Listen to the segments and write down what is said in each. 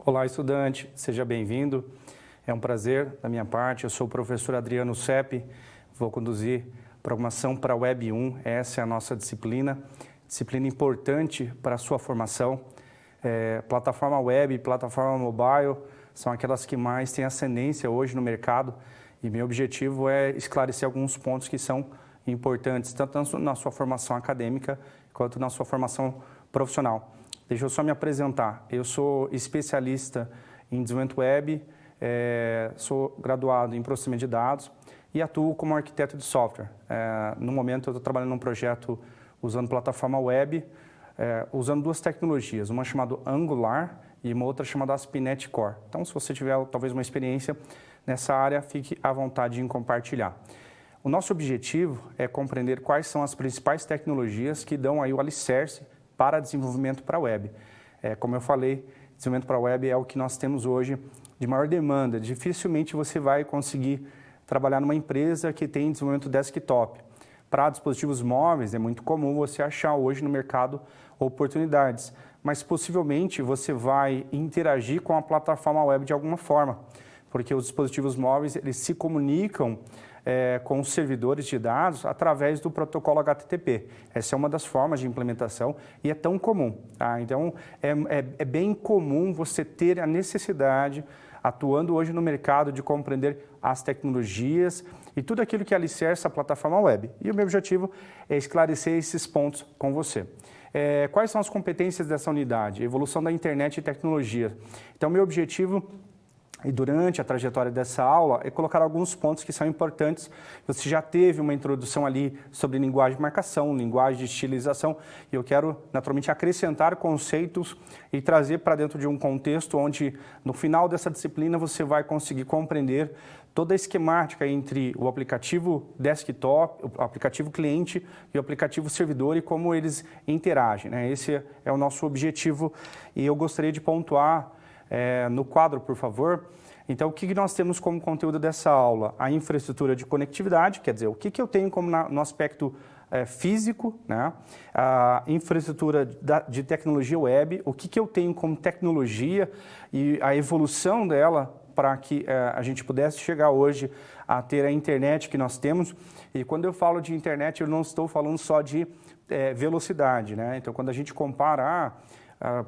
Olá, estudante, seja bem-vindo. É um prazer da minha parte. Eu sou o professor Adriano Seppi, vou conduzir Programação para Web 1. Essa é a nossa disciplina importante para a sua formação. Plataforma web, plataforma mobile são aquelas que mais têm ascendência hoje no mercado e meu objetivo é esclarecer alguns pontos que são importantes, tanto na sua formação acadêmica quanto na sua formação profissional. Deixa eu só me apresentar. Eu sou especialista em desenvolvimento web, sou graduado em processamento de dados e atuo como arquiteto de software. No momento, eu estou trabalhando num projeto usando plataforma web, usando duas tecnologias, uma chamada Angular e uma outra chamada ASP.NET Core. Então, se você tiver talvez uma experiência nessa área, fique à vontade em compartilhar. O nosso objetivo é compreender quais são as principais tecnologias que dão aí o alicerce para desenvolvimento para a web. Como eu falei, desenvolvimento para a web é o que nós temos hoje de maior demanda. Dificilmente você vai conseguir trabalhar numa empresa que tem desenvolvimento desktop. Para dispositivos móveis é muito comum você achar hoje no mercado oportunidades, mas possivelmente você vai interagir com a plataforma web de alguma forma, porque os dispositivos móveis eles se comunicam com os servidores de dados através do protocolo HTTP. Essa é uma das formas de implementação e é tão comum. Tá? Então, é bem comum você ter a necessidade, atuando hoje no mercado, de compreender as tecnologias e tudo aquilo que alicerça a plataforma web. E o meu objetivo é esclarecer esses pontos com você. Quais são as competências dessa unidade? Evolução da internet e tecnologia. Então, meu objetivo e durante a trajetória dessa aula é colocar alguns pontos que são importantes. Você já teve uma introdução ali sobre linguagem de marcação, linguagem de estilização, e eu quero naturalmente acrescentar conceitos e trazer para dentro de um contexto onde no final dessa disciplina você vai conseguir compreender toda a esquemática entre o aplicativo desktop, o aplicativo cliente e o aplicativo servidor e como eles interagem, né? Esse é o nosso objetivo e eu gostaria de pontuar no quadro, por favor. Então, o que nós temos como conteúdo dessa aula? A infraestrutura de conectividade, quer dizer, o que eu tenho como no aspecto físico, né? A infraestrutura de tecnologia web, o que eu tenho como tecnologia e a evolução dela para que a gente pudesse chegar hoje a ter a internet que nós temos. E quando eu falo de internet, eu não estou falando só de velocidade, né? Então, quando a gente compara,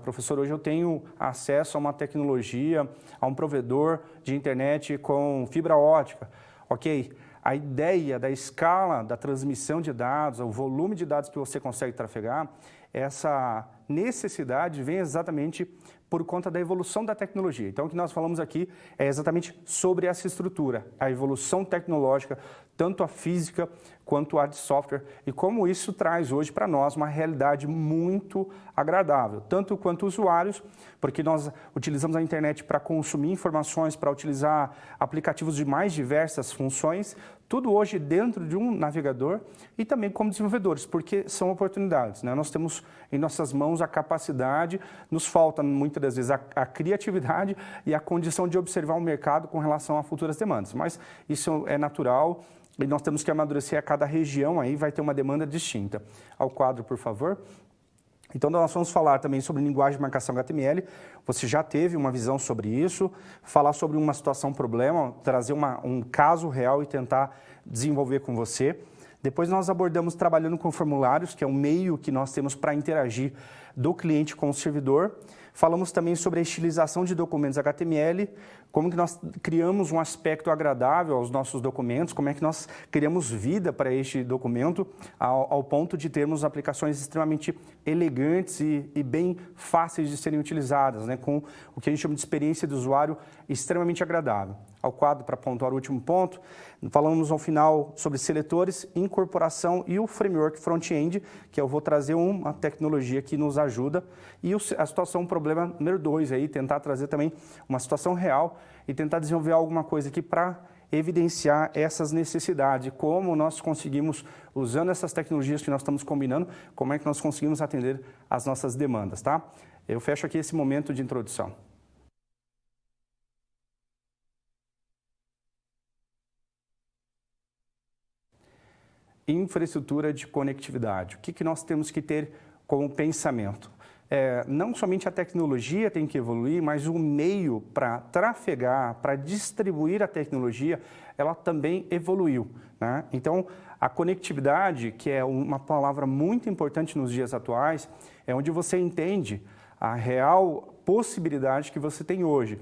professor, hoje eu tenho acesso a uma tecnologia, a um provedor de internet com fibra ótica. Ok, a ideia da escala da transmissão de dados, o volume de dados que você consegue trafegar, essa necessidade vem exatamente por conta da evolução da tecnologia. Então, o que nós falamos aqui é exatamente sobre essa estrutura, a evolução tecnológica, tanto a física quanto a de software, e como isso traz hoje para nós uma realidade muito agradável, tanto quanto usuários, porque nós utilizamos a internet para consumir informações, para utilizar aplicativos de mais diversas funções, tudo hoje dentro de um navegador e também como desenvolvedores, porque são oportunidades, né? Nós temos em nossas mãos a capacidade, nos falta muitas das vezes a criatividade e a condição de observar o mercado com relação a futuras demandas, mas isso é natural e nós temos que amadurecer a cada região, aí vai ter uma demanda distinta. Ao quadro, por favor. Então, nós vamos falar também sobre linguagem de marcação HTML, você já teve uma visão sobre isso, falar sobre uma situação problema, trazer um caso real e tentar desenvolver com você. Depois nós abordamos trabalhando com formulários, que é um meio que nós temos para interagir do cliente com o servidor. Falamos também sobre a estilização de documentos HTML, como que nós criamos um aspecto agradável aos nossos documentos, como é que nós criamos vida para este documento, ao ponto de termos aplicações extremamente elegantes e bem fáceis de serem utilizadas, né, com o que a gente chama de experiência do usuário extremamente agradável. Ao quadro, para pontuar o último ponto, falamos ao final sobre seletores, incorporação e o framework front-end, que eu vou trazer uma tecnologia que nos ajuda, e a situação, problema número 2, aí, tentar trazer também uma situação real e tentar desenvolver alguma coisa aqui para evidenciar essas necessidades, como nós conseguimos, usando essas tecnologias que nós estamos combinando, como é que nós conseguimos atender às nossas demandas, tá? Eu fecho aqui esse momento de introdução. Infraestrutura de conectividade. O que nós temos que ter como pensamento? não somente a tecnologia tem que evoluir, mas o meio para trafegar, para distribuir a tecnologia, ela também evoluiu, né? Então, a conectividade, que é uma palavra muito importante nos dias atuais, é onde você entende a real possibilidade que você tem hoje.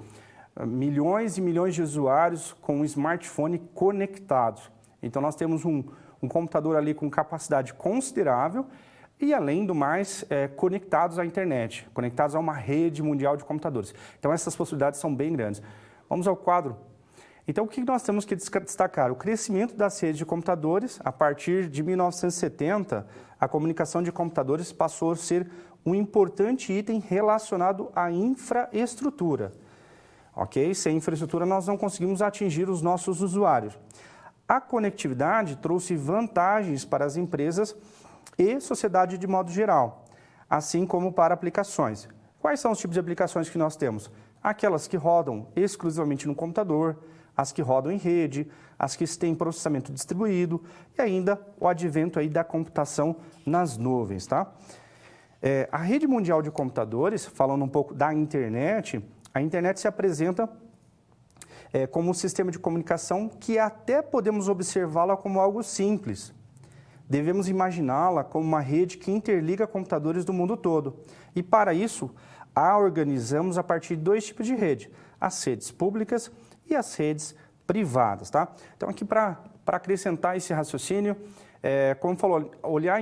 Milhões e milhões de usuários com um smartphone conectados. Então, nós temos um computador ali com capacidade considerável e, além do mais, conectados à internet, conectados a uma rede mundial de computadores. Então, essas possibilidades são bem grandes. Vamos ao quadro. Então, o que nós temos que destacar? O crescimento das redes de computadores. A partir de 1970, a comunicação de computadores passou a ser um importante item relacionado à infraestrutura. Ok? Sem infraestrutura, nós não conseguimos atingir os nossos usuários. A conectividade trouxe vantagens para as empresas e sociedade de modo geral, assim como para aplicações. Quais são os tipos de aplicações que nós temos? Aquelas que rodam exclusivamente no computador, as que rodam em rede, as que têm processamento distribuído e ainda o advento aí da computação nas nuvens, tá? A rede mundial de computadores, falando um pouco da internet, a internet se apresenta como um sistema de comunicação que até podemos observá-la como algo simples. Devemos imaginá-la como uma rede que interliga computadores do mundo todo. E para isso, a organizamos a partir de dois tipos de rede, as redes públicas e as redes privadas, tá? Então, aqui para acrescentar esse raciocínio, como falou, olhar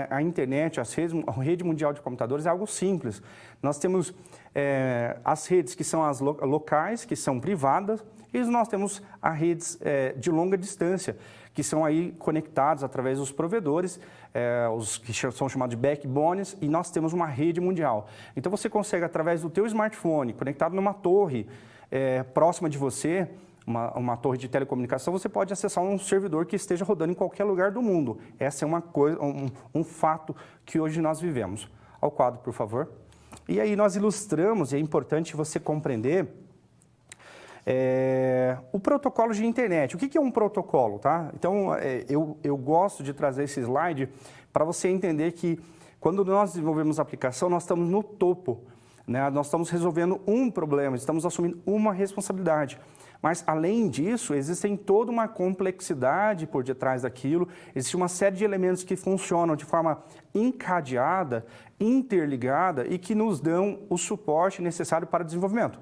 a internet, a rede mundial de computadores é algo simples. Nós temos as redes que são as locais, que são privadas, e nós temos as redes de longa distância, que são aí conectados através dos provedores, os que são chamados de backbones, e nós temos uma rede mundial. Então, você consegue, através do teu smartphone, conectado numa torre próxima de você, uma torre de telecomunicação, você pode acessar um servidor que esteja rodando em qualquer lugar do mundo. Essa é uma coisa, um fato que hoje nós vivemos. Ao quadro, por favor. E aí nós ilustramos, e é importante você compreender, o protocolo de internet. O que é um protocolo, tá? Então, eu gosto de trazer esse slide para você entender que quando nós desenvolvemos a aplicação, nós estamos no topo, né? Nós estamos resolvendo um problema, estamos assumindo uma responsabilidade. Mas, além disso, existe toda uma complexidade por detrás daquilo, existe uma série de elementos que funcionam de forma encadeada, interligada e que nos dão o suporte necessário para o desenvolvimento.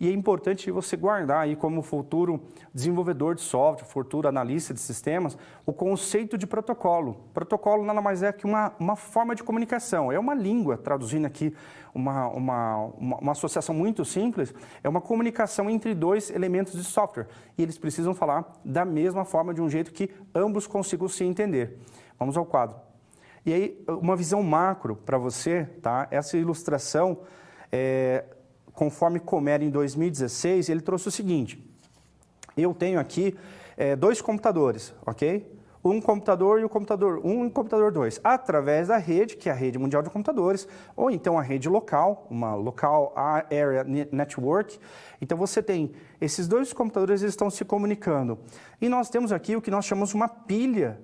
E é importante você guardar aí como futuro desenvolvedor de software, futuro analista de sistemas, o conceito de protocolo. Protocolo nada mais é que uma forma de comunicação, é uma língua, traduzindo aqui uma associação muito simples, é uma comunicação entre dois elementos de software. E eles precisam falar da mesma forma, de um jeito que ambos consigam se entender. Vamos ao quadro. E aí, uma visão macro para você, tá? Essa ilustração conforme Comer em 2016, ele trouxe o seguinte: eu tenho aqui dois computadores, ok? Um computador e o computador 1 e o computador 2, através da rede, que é a rede mundial de computadores, ou então a rede local, uma Local Area Network. Então você tem esses dois computadores, eles estão se comunicando. E nós temos aqui o que nós chamamos uma pilha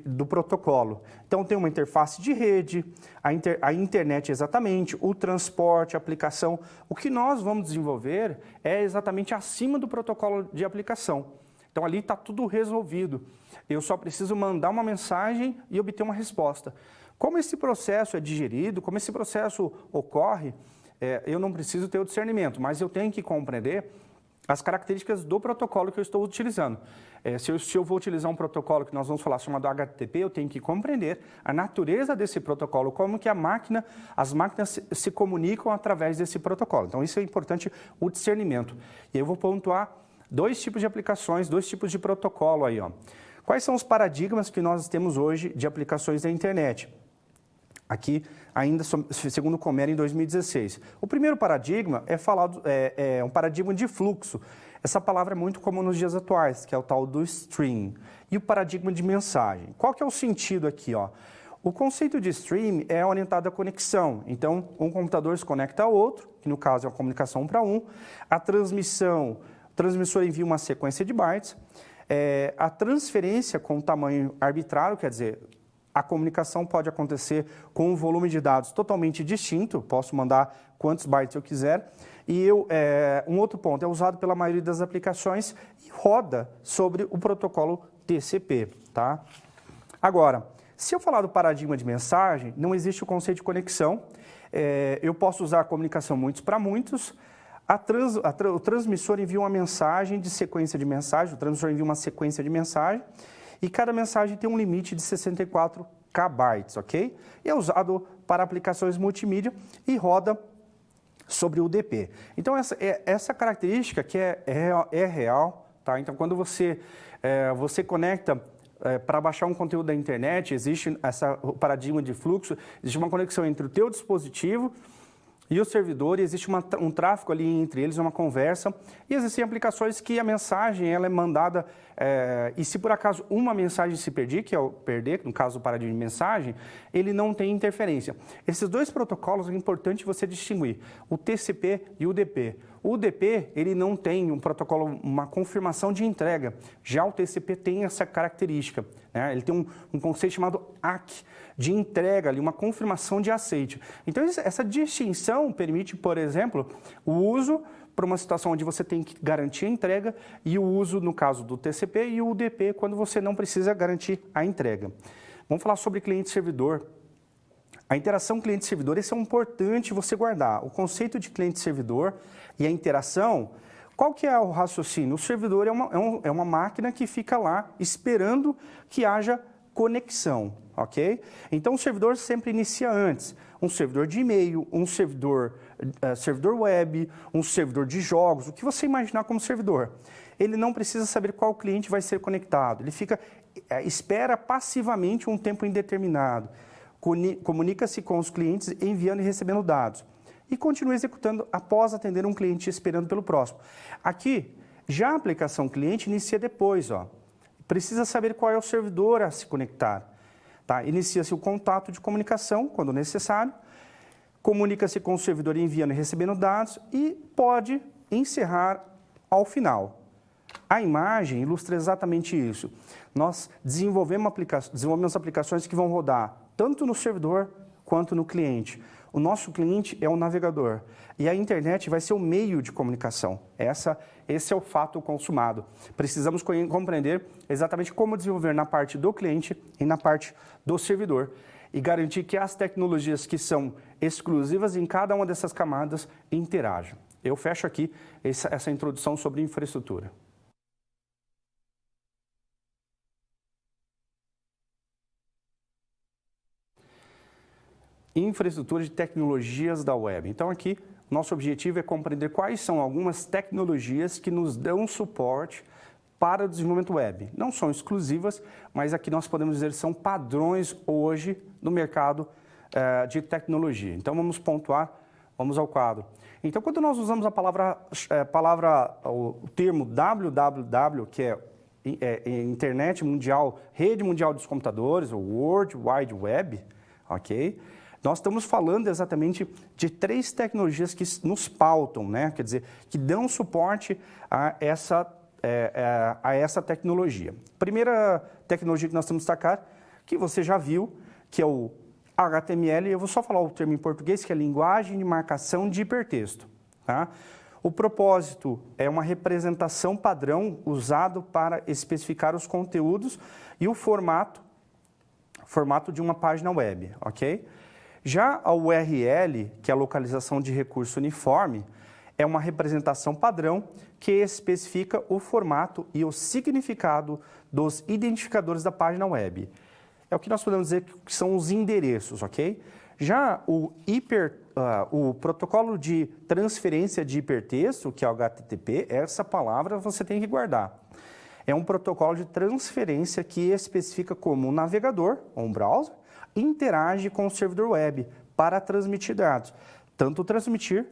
do protocolo. Então, tem uma interface de rede, a internet exatamente, o transporte, a aplicação. O que nós vamos desenvolver é exatamente acima do protocolo de aplicação. Então, ali está tudo resolvido. Eu só preciso mandar uma mensagem e obter uma resposta. Como esse processo é digerido, como esse processo ocorre, eu não preciso ter o discernimento, mas eu tenho que compreender as características do protocolo que eu estou utilizando. Se eu vou utilizar um protocolo que nós vamos falar chamado HTTP, eu tenho que compreender a natureza desse protocolo, como que as máquinas se comunicam através desse protocolo. Então, isso é importante, o discernimento. E eu vou pontuar dois tipos de aplicações, dois tipos de protocolo aí, ó. Quais são os paradigmas que nós temos hoje de aplicações da internet? Aqui, ainda segundo o Comer em 2016. O primeiro paradigma é um paradigma de fluxo. Essa palavra é muito comum nos dias atuais, que é o tal do stream. E o paradigma de mensagem. Qual que é o sentido aqui, ó? O conceito de stream é orientado à conexão. Então, um computador se conecta ao outro, que no caso é uma comunicação 1 para 1. A transmissor envia uma sequência de bytes. A transferência com tamanho arbitrário, quer dizer, a comunicação pode acontecer com um volume de dados totalmente distinto, posso mandar quantos bytes eu quiser, e um outro ponto, é usado pela maioria das aplicações e roda sobre o protocolo TCP. Tá? Agora, se eu falar do paradigma de mensagem, não existe o conceito de conexão, eu posso usar a comunicação muitos para muitos, o transmissor envia uma mensagem de sequência de mensagem, o transmissor envia uma sequência de mensagem, e cada mensagem tem um limite de 64 kbytes, ok? E é usado para aplicações multimídia e roda sobre o UDP. Então, essa característica que é real, tá? Então, quando você conecta para baixar um conteúdo da internet, existe o paradigma de fluxo, existe uma conexão entre o teu dispositivo e o servidor, e existe um tráfego ali entre eles, uma conversa, e existem aplicações que a mensagem ela é mandada, e se por acaso uma mensagem se perder, que é o perder, no caso do paradigma de mensagem, ele não tem interferência. Esses dois protocolos é importante você distinguir, o TCP e o UDP. O UDP, ele não tem um protocolo, uma confirmação de entrega, já o TCP tem essa característica, né? Ele tem um conceito chamado ACK, de entrega, ali, uma confirmação de aceite. Então, essa distinção permite, por exemplo, o uso para uma situação onde você tem que garantir a entrega e o uso, no caso do TCP, e o UDP, quando você não precisa garantir a entrega. Vamos falar sobre cliente-servidor. A interação cliente-servidor, isso é importante você guardar. O conceito de cliente-servidor e a interação, qual que é o raciocínio? O servidor é uma máquina que fica lá esperando que haja conexão, ok? Então, o servidor sempre inicia antes. Um servidor de e-mail, um servidor web, um servidor de jogos, o que você imaginar como servidor. Ele não precisa saber qual cliente vai ser conectado. Ele espera passivamente um tempo indeterminado. Comunica-se com os clientes enviando e recebendo dados. E continua executando após atender um cliente esperando pelo próximo. Aqui, já a aplicação cliente inicia depois, ó. Precisa saber qual é o servidor a se conectar. Tá? Inicia-se o contato de comunicação, quando necessário, comunica-se com o servidor enviando e recebendo dados e pode encerrar ao final. A imagem ilustra exatamente isso. Nós desenvolvemos aplicações que vão rodar tanto no servidor quanto no cliente. O nosso cliente é o navegador e a internet vai ser o meio de comunicação. Esse é o fato consumado. Precisamos compreender exatamente como desenvolver na parte do cliente e na parte do servidor e garantir que as tecnologias que são exclusivas em cada uma dessas camadas interajam. Eu fecho aqui essa introdução sobre infraestrutura. Infraestrutura de tecnologias da web. Então aqui, nosso objetivo é compreender quais são algumas tecnologias que nos dão suporte para o desenvolvimento web. Não são exclusivas, mas aqui nós podemos dizer que são padrões hoje no mercado de tecnologia. Então vamos pontuar, vamos ao quadro. Então quando nós usamos o termo www, que é internet mundial, rede mundial dos computadores, ou World Wide Web, ok? Nós estamos falando exatamente de 3 tecnologias que nos pautam, né? Quer dizer, que dão suporte a essa tecnologia. Primeira tecnologia que nós temos que destacar, que você já viu, que é o HTML, eu vou só falar o termo em português, que é linguagem de marcação de hipertexto. Tá? O propósito é uma representação padrão usado para especificar os conteúdos e o formato de uma página web, ok? Já a URL, que é a localização de recurso uniforme, é uma representação padrão que especifica o formato e o significado dos identificadores da página web. É o que nós podemos dizer que são os endereços, ok? Já o protocolo de transferência de hipertexto, que é o HTTP, essa palavra você tem que guardar. É um protocolo de transferência que especifica como um navegador, ou um browser, interage com o servidor web para transmitir dados, tanto transmitir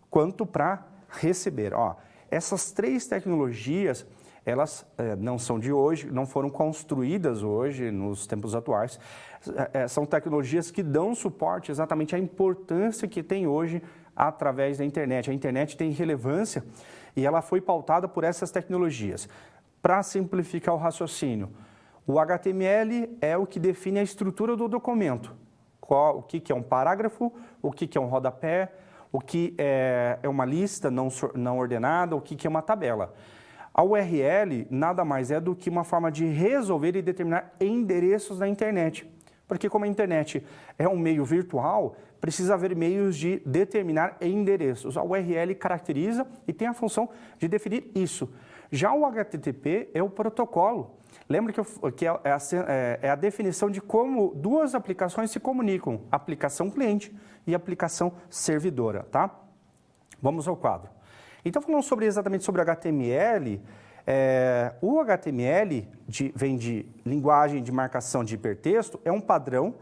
quanto para receber. Essas 3 tecnologias, elas não são de hoje, não foram construídas hoje, nos tempos atuais. São tecnologias que dão suporte exatamente à importância que tem hoje através da internet. A internet tem relevância e ela foi pautada por essas tecnologias. Para simplificar o raciocínio, O HTML é o que define a estrutura do documento. O que é um parágrafo, o que é um rodapé, o que é uma lista não ordenada, o que é uma tabela. A URL nada mais é do que uma forma de resolver e determinar endereços na internet. Porque como a internet é um meio virtual, precisa haver meios de determinar endereços. A URL caracteriza e tem a função de definir isso. Já o HTTP é o protocolo. Lembra que é a definição de como duas aplicações se comunicam, aplicação cliente e aplicação servidora, tá? Vamos ao quadro. Então, falando exatamente sobre HTML, o HTML vem de linguagem de marcação de hipertexto, é um padrão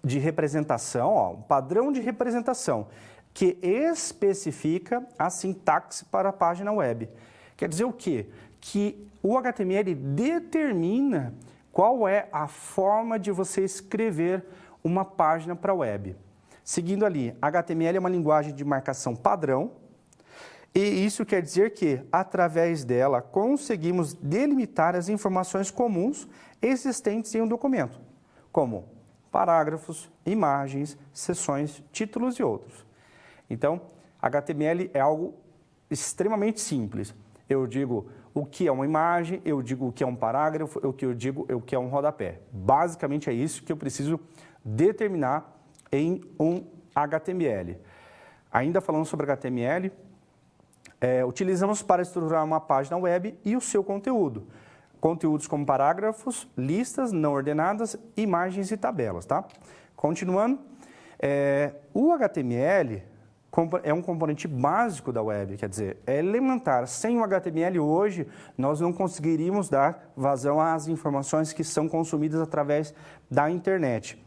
de representação, um padrão de representação que especifica a sintaxe para a página web. Quer dizer o quê? Que o HTML determina qual é a forma de você escrever uma página para a web. Seguindo ali, HTML é uma linguagem de marcação padrão, e isso quer dizer que, através dela, conseguimos delimitar as informações comuns existentes em um documento, como parágrafos, imagens, seções, títulos e outros. Então, HTML é algo extremamente simples. Eu digo o que é uma imagem, eu digo o que é um parágrafo, eu digo o que é um rodapé. Basicamente é isso que eu preciso determinar em um HTML. Ainda falando sobre HTML, utilizamos para estruturar uma página web e o seu conteúdo. Conteúdos como parágrafos, listas não ordenadas, imagens e tabelas, tá? Continuando, o HTML é um componente básico da web, quer dizer, é elementar. Sem o HTML hoje, nós não conseguiríamos dar vazão às informações que são consumidas através da internet.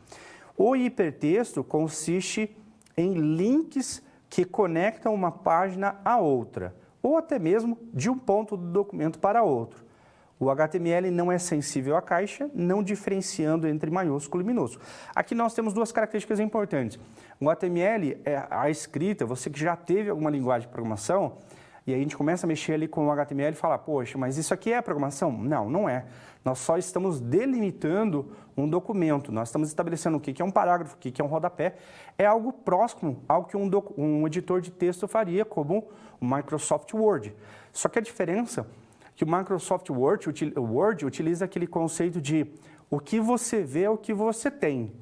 O hipertexto consiste em links que conectam uma página a outra, ou até mesmo de um ponto do documento para outro. O HTML não é sensível à caixa, não diferenciando entre maiúsculo e minúsculo. Aqui nós temos duas características importantes. O HTML, a escrita, você que já teve alguma linguagem de programação, e aí a gente começa a mexer ali com o HTML e fala, poxa, mas isso aqui é programação? Não, não é. Nós só estamos delimitando um documento, nós estamos estabelecendo o que é um parágrafo, o que é um rodapé. É algo próximo ao que um editor de texto faria, como o Microsoft Word. Só que a diferença que o Microsoft Word utiliza aquele conceito de o que você vê é o que você tem.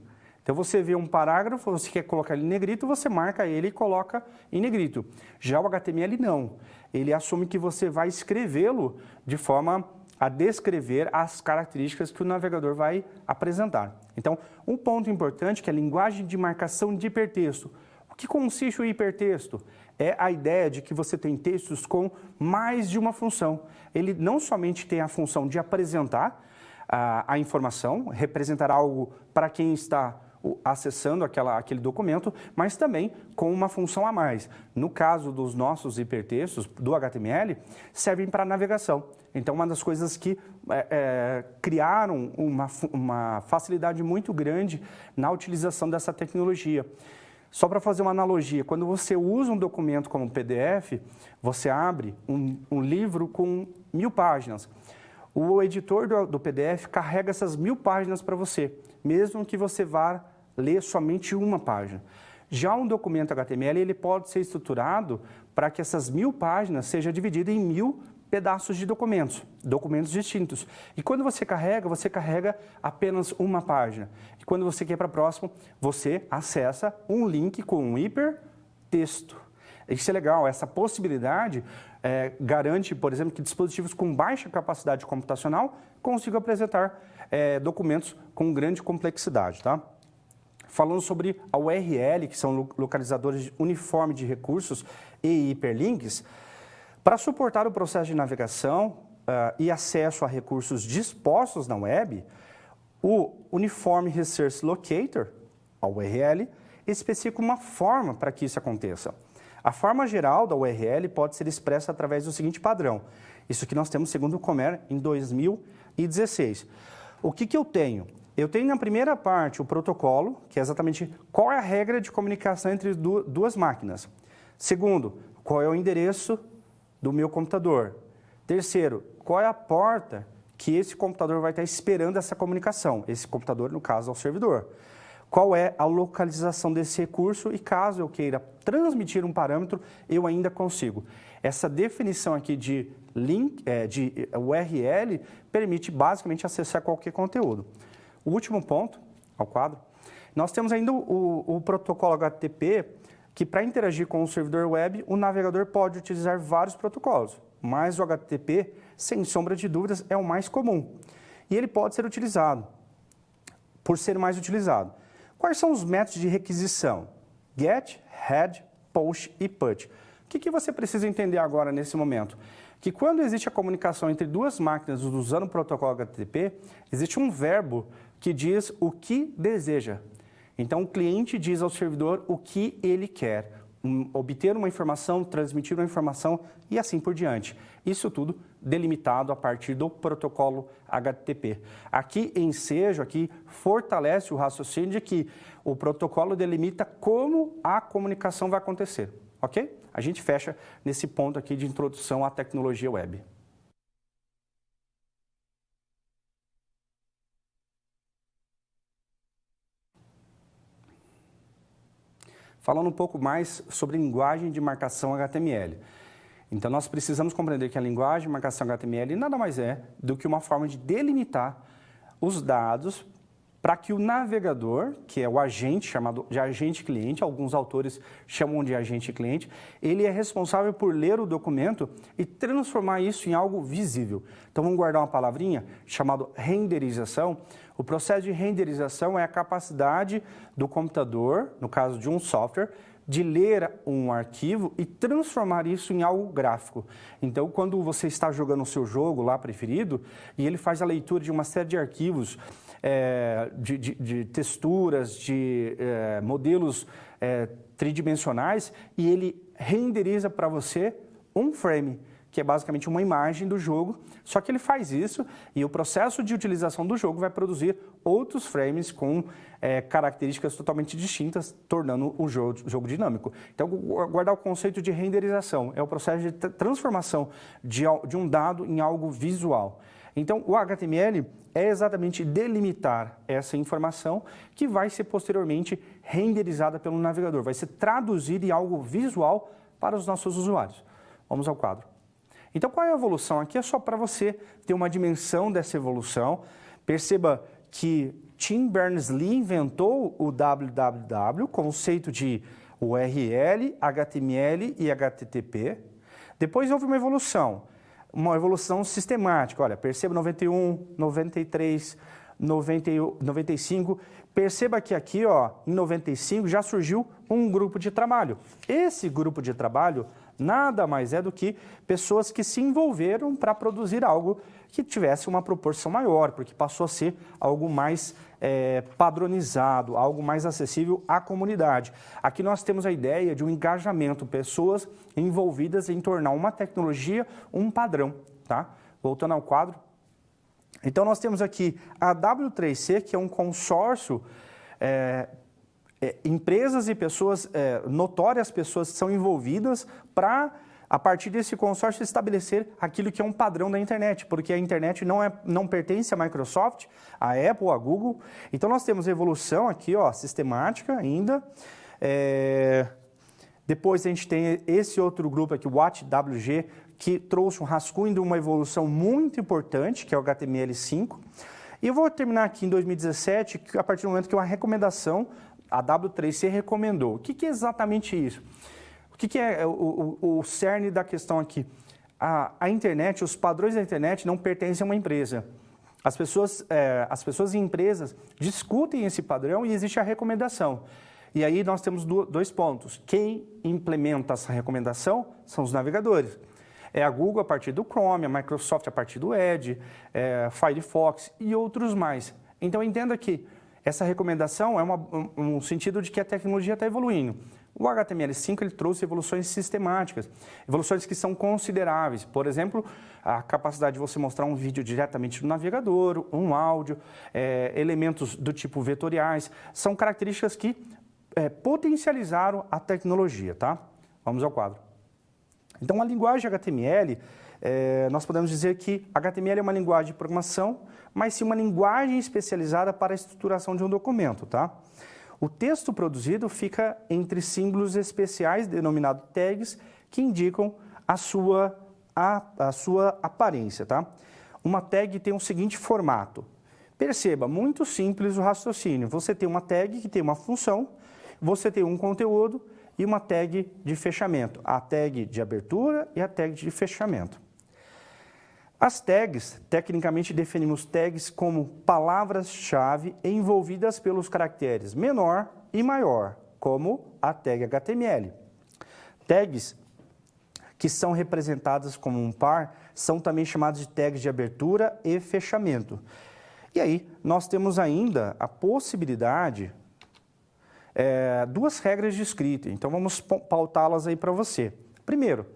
Então, você vê um parágrafo, você quer colocar ele em negrito, você marca ele e coloca em negrito. Já o HTML não. Ele assume que você vai escrevê-lo de forma a descrever as características que o navegador vai apresentar. Então, um ponto importante que é a linguagem de marcação de hipertexto. O que consiste o hipertexto? É a ideia de que você tem textos com mais de uma função. Ele não somente tem a função de apresentar a informação, representar algo para quem está acessando aquele documento, mas também com uma função a mais. No caso dos nossos hipertextos, do HTML, servem para navegação. Então, uma das coisas que criaram uma facilidade muito grande na utilização dessa tecnologia. Só para fazer uma analogia, quando você usa um documento como PDF, você abre um livro com 1000 páginas. O editor do PDF carrega essas 1000 páginas para você, mesmo que você vá ler somente uma página. Já um documento HTML, ele pode ser estruturado para que essas 1000 páginas sejam divididas em 1000 pedaços de documentos distintos. E quando você carrega apenas uma página. E quando você quer para a próxima, você acessa um link com um hipertexto. Isso é legal, essa possibilidade garante, por exemplo, que dispositivos com baixa capacidade computacional consigam apresentar documentos com grande complexidade, tá? Falando sobre a URL, que são localizadores uniformes de recursos e hiperlinks, para suportar o processo de navegação e acesso a recursos dispostos na web, o Uniform Resource Locator, a URL, especifica uma forma para que isso aconteça. A forma geral da URL pode ser expressa através do seguinte padrão. Isso que nós temos segundo o Comer em 2016. O que eu tenho? Eu tenho na primeira parte o protocolo, que é exatamente qual é a regra de comunicação entre duas máquinas. Segundo, qual é o endereço do meu computador. Terceiro, qual é a porta que esse computador vai estar esperando essa comunicação. Esse computador, no caso, é o servidor. Qual é a localização desse recurso e caso eu queira transmitir um parâmetro, eu ainda consigo. Essa definição aqui de link, de URL, permite basicamente acessar qualquer conteúdo. O último ponto, ao quadro, nós temos ainda o protocolo HTTP, que para interagir com o servidor web, o navegador pode utilizar vários protocolos, mas o HTTP, sem sombra de dúvidas, é o mais comum. E ele pode ser utilizado, por ser mais utilizado. Quais são os métodos de requisição? Get, head, post e put. O que você precisa entender agora nesse momento? Que quando existe a comunicação entre duas máquinas usando o protocolo HTTP, existe um verbo que diz o que deseja. Então, o cliente diz ao servidor o que ele quer, obter uma informação, transmitir uma informação e assim por diante. Isso tudo delimitado a partir do protocolo HTTP. Aqui, ensejo, aqui fortalece o raciocínio de que o protocolo delimita como a comunicação vai acontecer, ok? A gente fecha nesse ponto aqui de introdução à tecnologia web. Falando um pouco mais sobre linguagem de marcação HTML. Então, nós precisamos compreender que a linguagem de marcação HTML nada mais é do que uma forma de delimitar os dados para que o navegador, que é o agente, chamado de agente cliente, alguns autores chamam de agente cliente, ele é responsável por ler o documento e transformar isso em algo visível. Então, vamos guardar uma palavrinha chamada renderização. O processo de renderização é a capacidade do computador, no caso de um software, de ler um arquivo e transformar isso em algo gráfico. Então, quando você está jogando o seu jogo lá preferido, e ele faz a leitura de uma série de arquivos, de texturas, de modelos tridimensionais, e ele renderiza para você um frame, que é basicamente uma imagem do jogo, só que ele faz isso e o processo de utilização do jogo vai produzir outros frames com características totalmente distintas, tornando o jogo dinâmico. Então, guardar o conceito de renderização é o processo de transformação de um dado em algo visual. Então, o HTML é exatamente delimitar essa informação que vai ser posteriormente renderizada pelo navegador, vai ser traduzida em algo visual para os nossos usuários. Vamos ao quadro. Então, qual é a evolução? Aqui é só para você ter uma dimensão dessa evolução. Perceba que Tim Berners-Lee inventou o www, o conceito de URL, HTML e HTTP. Depois houve uma evolução sistemática. Olha, perceba 91, 93, 95. Perceba que aqui, ó, em 95, já surgiu um grupo de trabalho. Esse grupo de trabalho nada mais é do que pessoas que se envolveram para produzir algo que tivesse uma proporção maior, porque passou a ser algo mais padronizado, algo mais acessível à comunidade. Aqui nós temos a ideia de um engajamento, pessoas envolvidas em tornar uma tecnologia um padrão, tá? Voltando ao quadro. Então, nós temos aqui a W3C, que é um consórcio, empresas e pessoas, notórias pessoas que são envolvidas para, a partir desse consórcio, estabelecer aquilo que é um padrão da internet, porque a internet não pertence à Microsoft, à Apple, à Google. Então, nós temos evolução aqui, ó, sistemática ainda. Depois a gente tem esse outro grupo aqui, o WatchWG, que trouxe um rascunho de uma evolução muito importante, que é o HTML5. E eu vou terminar aqui em 2017, a partir do momento que uma recomendação, a W3C recomendou. O que é exatamente isso? O que é o cerne da questão aqui? A internet, os padrões da internet não pertencem a uma empresa. As pessoas e empresas discutem esse padrão e existe a recomendação. E aí nós temos dois pontos. Quem implementa essa recomendação são os navegadores. É a Google a partir do Chrome, a Microsoft a partir do Edge, Firefox e outros mais. Então entenda que essa recomendação é um sentido de que a tecnologia está evoluindo. O HTML5 ele trouxe evoluções sistemáticas, evoluções que são consideráveis. Por exemplo, a capacidade de você mostrar um vídeo diretamente no navegador, um áudio, elementos do tipo vetoriais, são características que potencializaram a tecnologia, tá? Vamos ao quadro. Então, a linguagem HTML, nós podemos dizer que HTML é uma linguagem de programação, mas sim uma linguagem especializada para a estruturação de um documento, tá? O texto produzido fica entre símbolos especiais, denominados tags, que indicam a sua aparência, tá? Uma tag tem o seguinte formato. Perceba, muito simples o raciocínio. Você tem uma tag que tem uma função, você tem um conteúdo e uma tag de fechamento. A tag de abertura e a tag de fechamento. As tags, tecnicamente definimos tags como palavras-chave envolvidas pelos caracteres menor e maior, como a tag HTML. Tags que são representadas como um par são também chamadas de tags de abertura e fechamento. E aí, nós temos ainda a possibilidade, duas regras de escrita, então vamos pautá-las aí para você. Primeiro,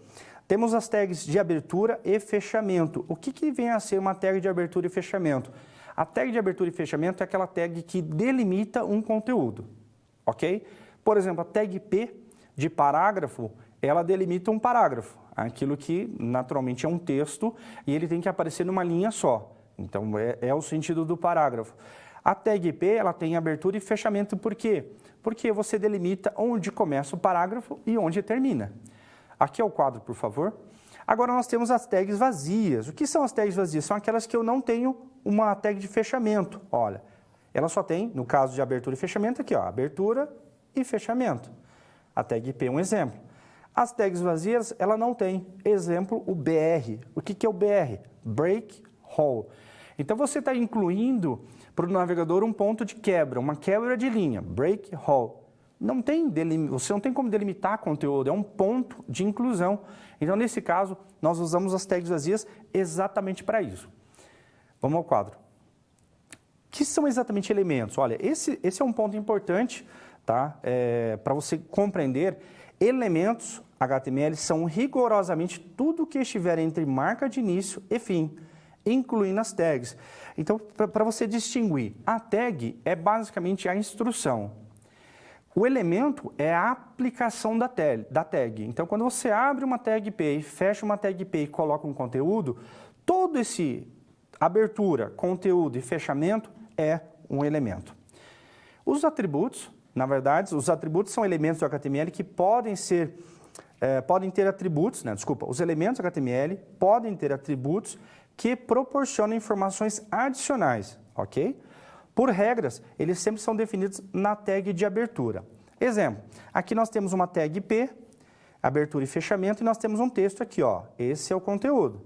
temos as tags de abertura e fechamento. O que vem a ser uma tag de abertura e fechamento? A tag de abertura e fechamento é aquela tag que delimita um conteúdo, ok? Por exemplo, a tag P de parágrafo, ela delimita um parágrafo, aquilo que naturalmente é um texto e ele tem que aparecer numa linha só. Então, é o sentido do parágrafo. A tag P, ela tem abertura e fechamento, por quê? Porque você delimita onde começa o parágrafo e onde termina. Aqui é o quadro, por favor. Agora nós temos as tags vazias. O que são as tags vazias? São aquelas que eu não tenho uma tag de fechamento. Olha, ela só tem, no caso de abertura e fechamento, aqui, ó, abertura e fechamento. A tag P é um exemplo. As tags vazias, ela não tem. Exemplo, o BR. O que é o BR? Break Hole. Então, você está incluindo para o navegador um ponto de quebra, uma quebra de linha, break hole. Você não tem como delimitar conteúdo, é um ponto de inclusão. Então, nesse caso, nós usamos as tags vazias exatamente para isso. Vamos ao quadro. O que são exatamente elementos? Olha, esse é um ponto importante, tá? Para você compreender. Elementos HTML são rigorosamente tudo que estiver entre marca de início e fim, incluindo as tags. Então, para você distinguir, a tag é basicamente a instrução. O elemento é a aplicação da tag. Então, quando você abre uma tag P e fecha uma tag P e coloca um conteúdo, todo esse abertura, conteúdo e fechamento é um elemento. Os atributos, na verdade, os atributos são elementos do HTML que podem ter atributos, os elementos do HTML podem ter atributos que proporcionam informações adicionais, ok? Por regras, eles sempre são definidos na tag de abertura. Exemplo, aqui nós temos uma tag P, abertura e fechamento, e nós temos um texto aqui, ó. Esse é o conteúdo.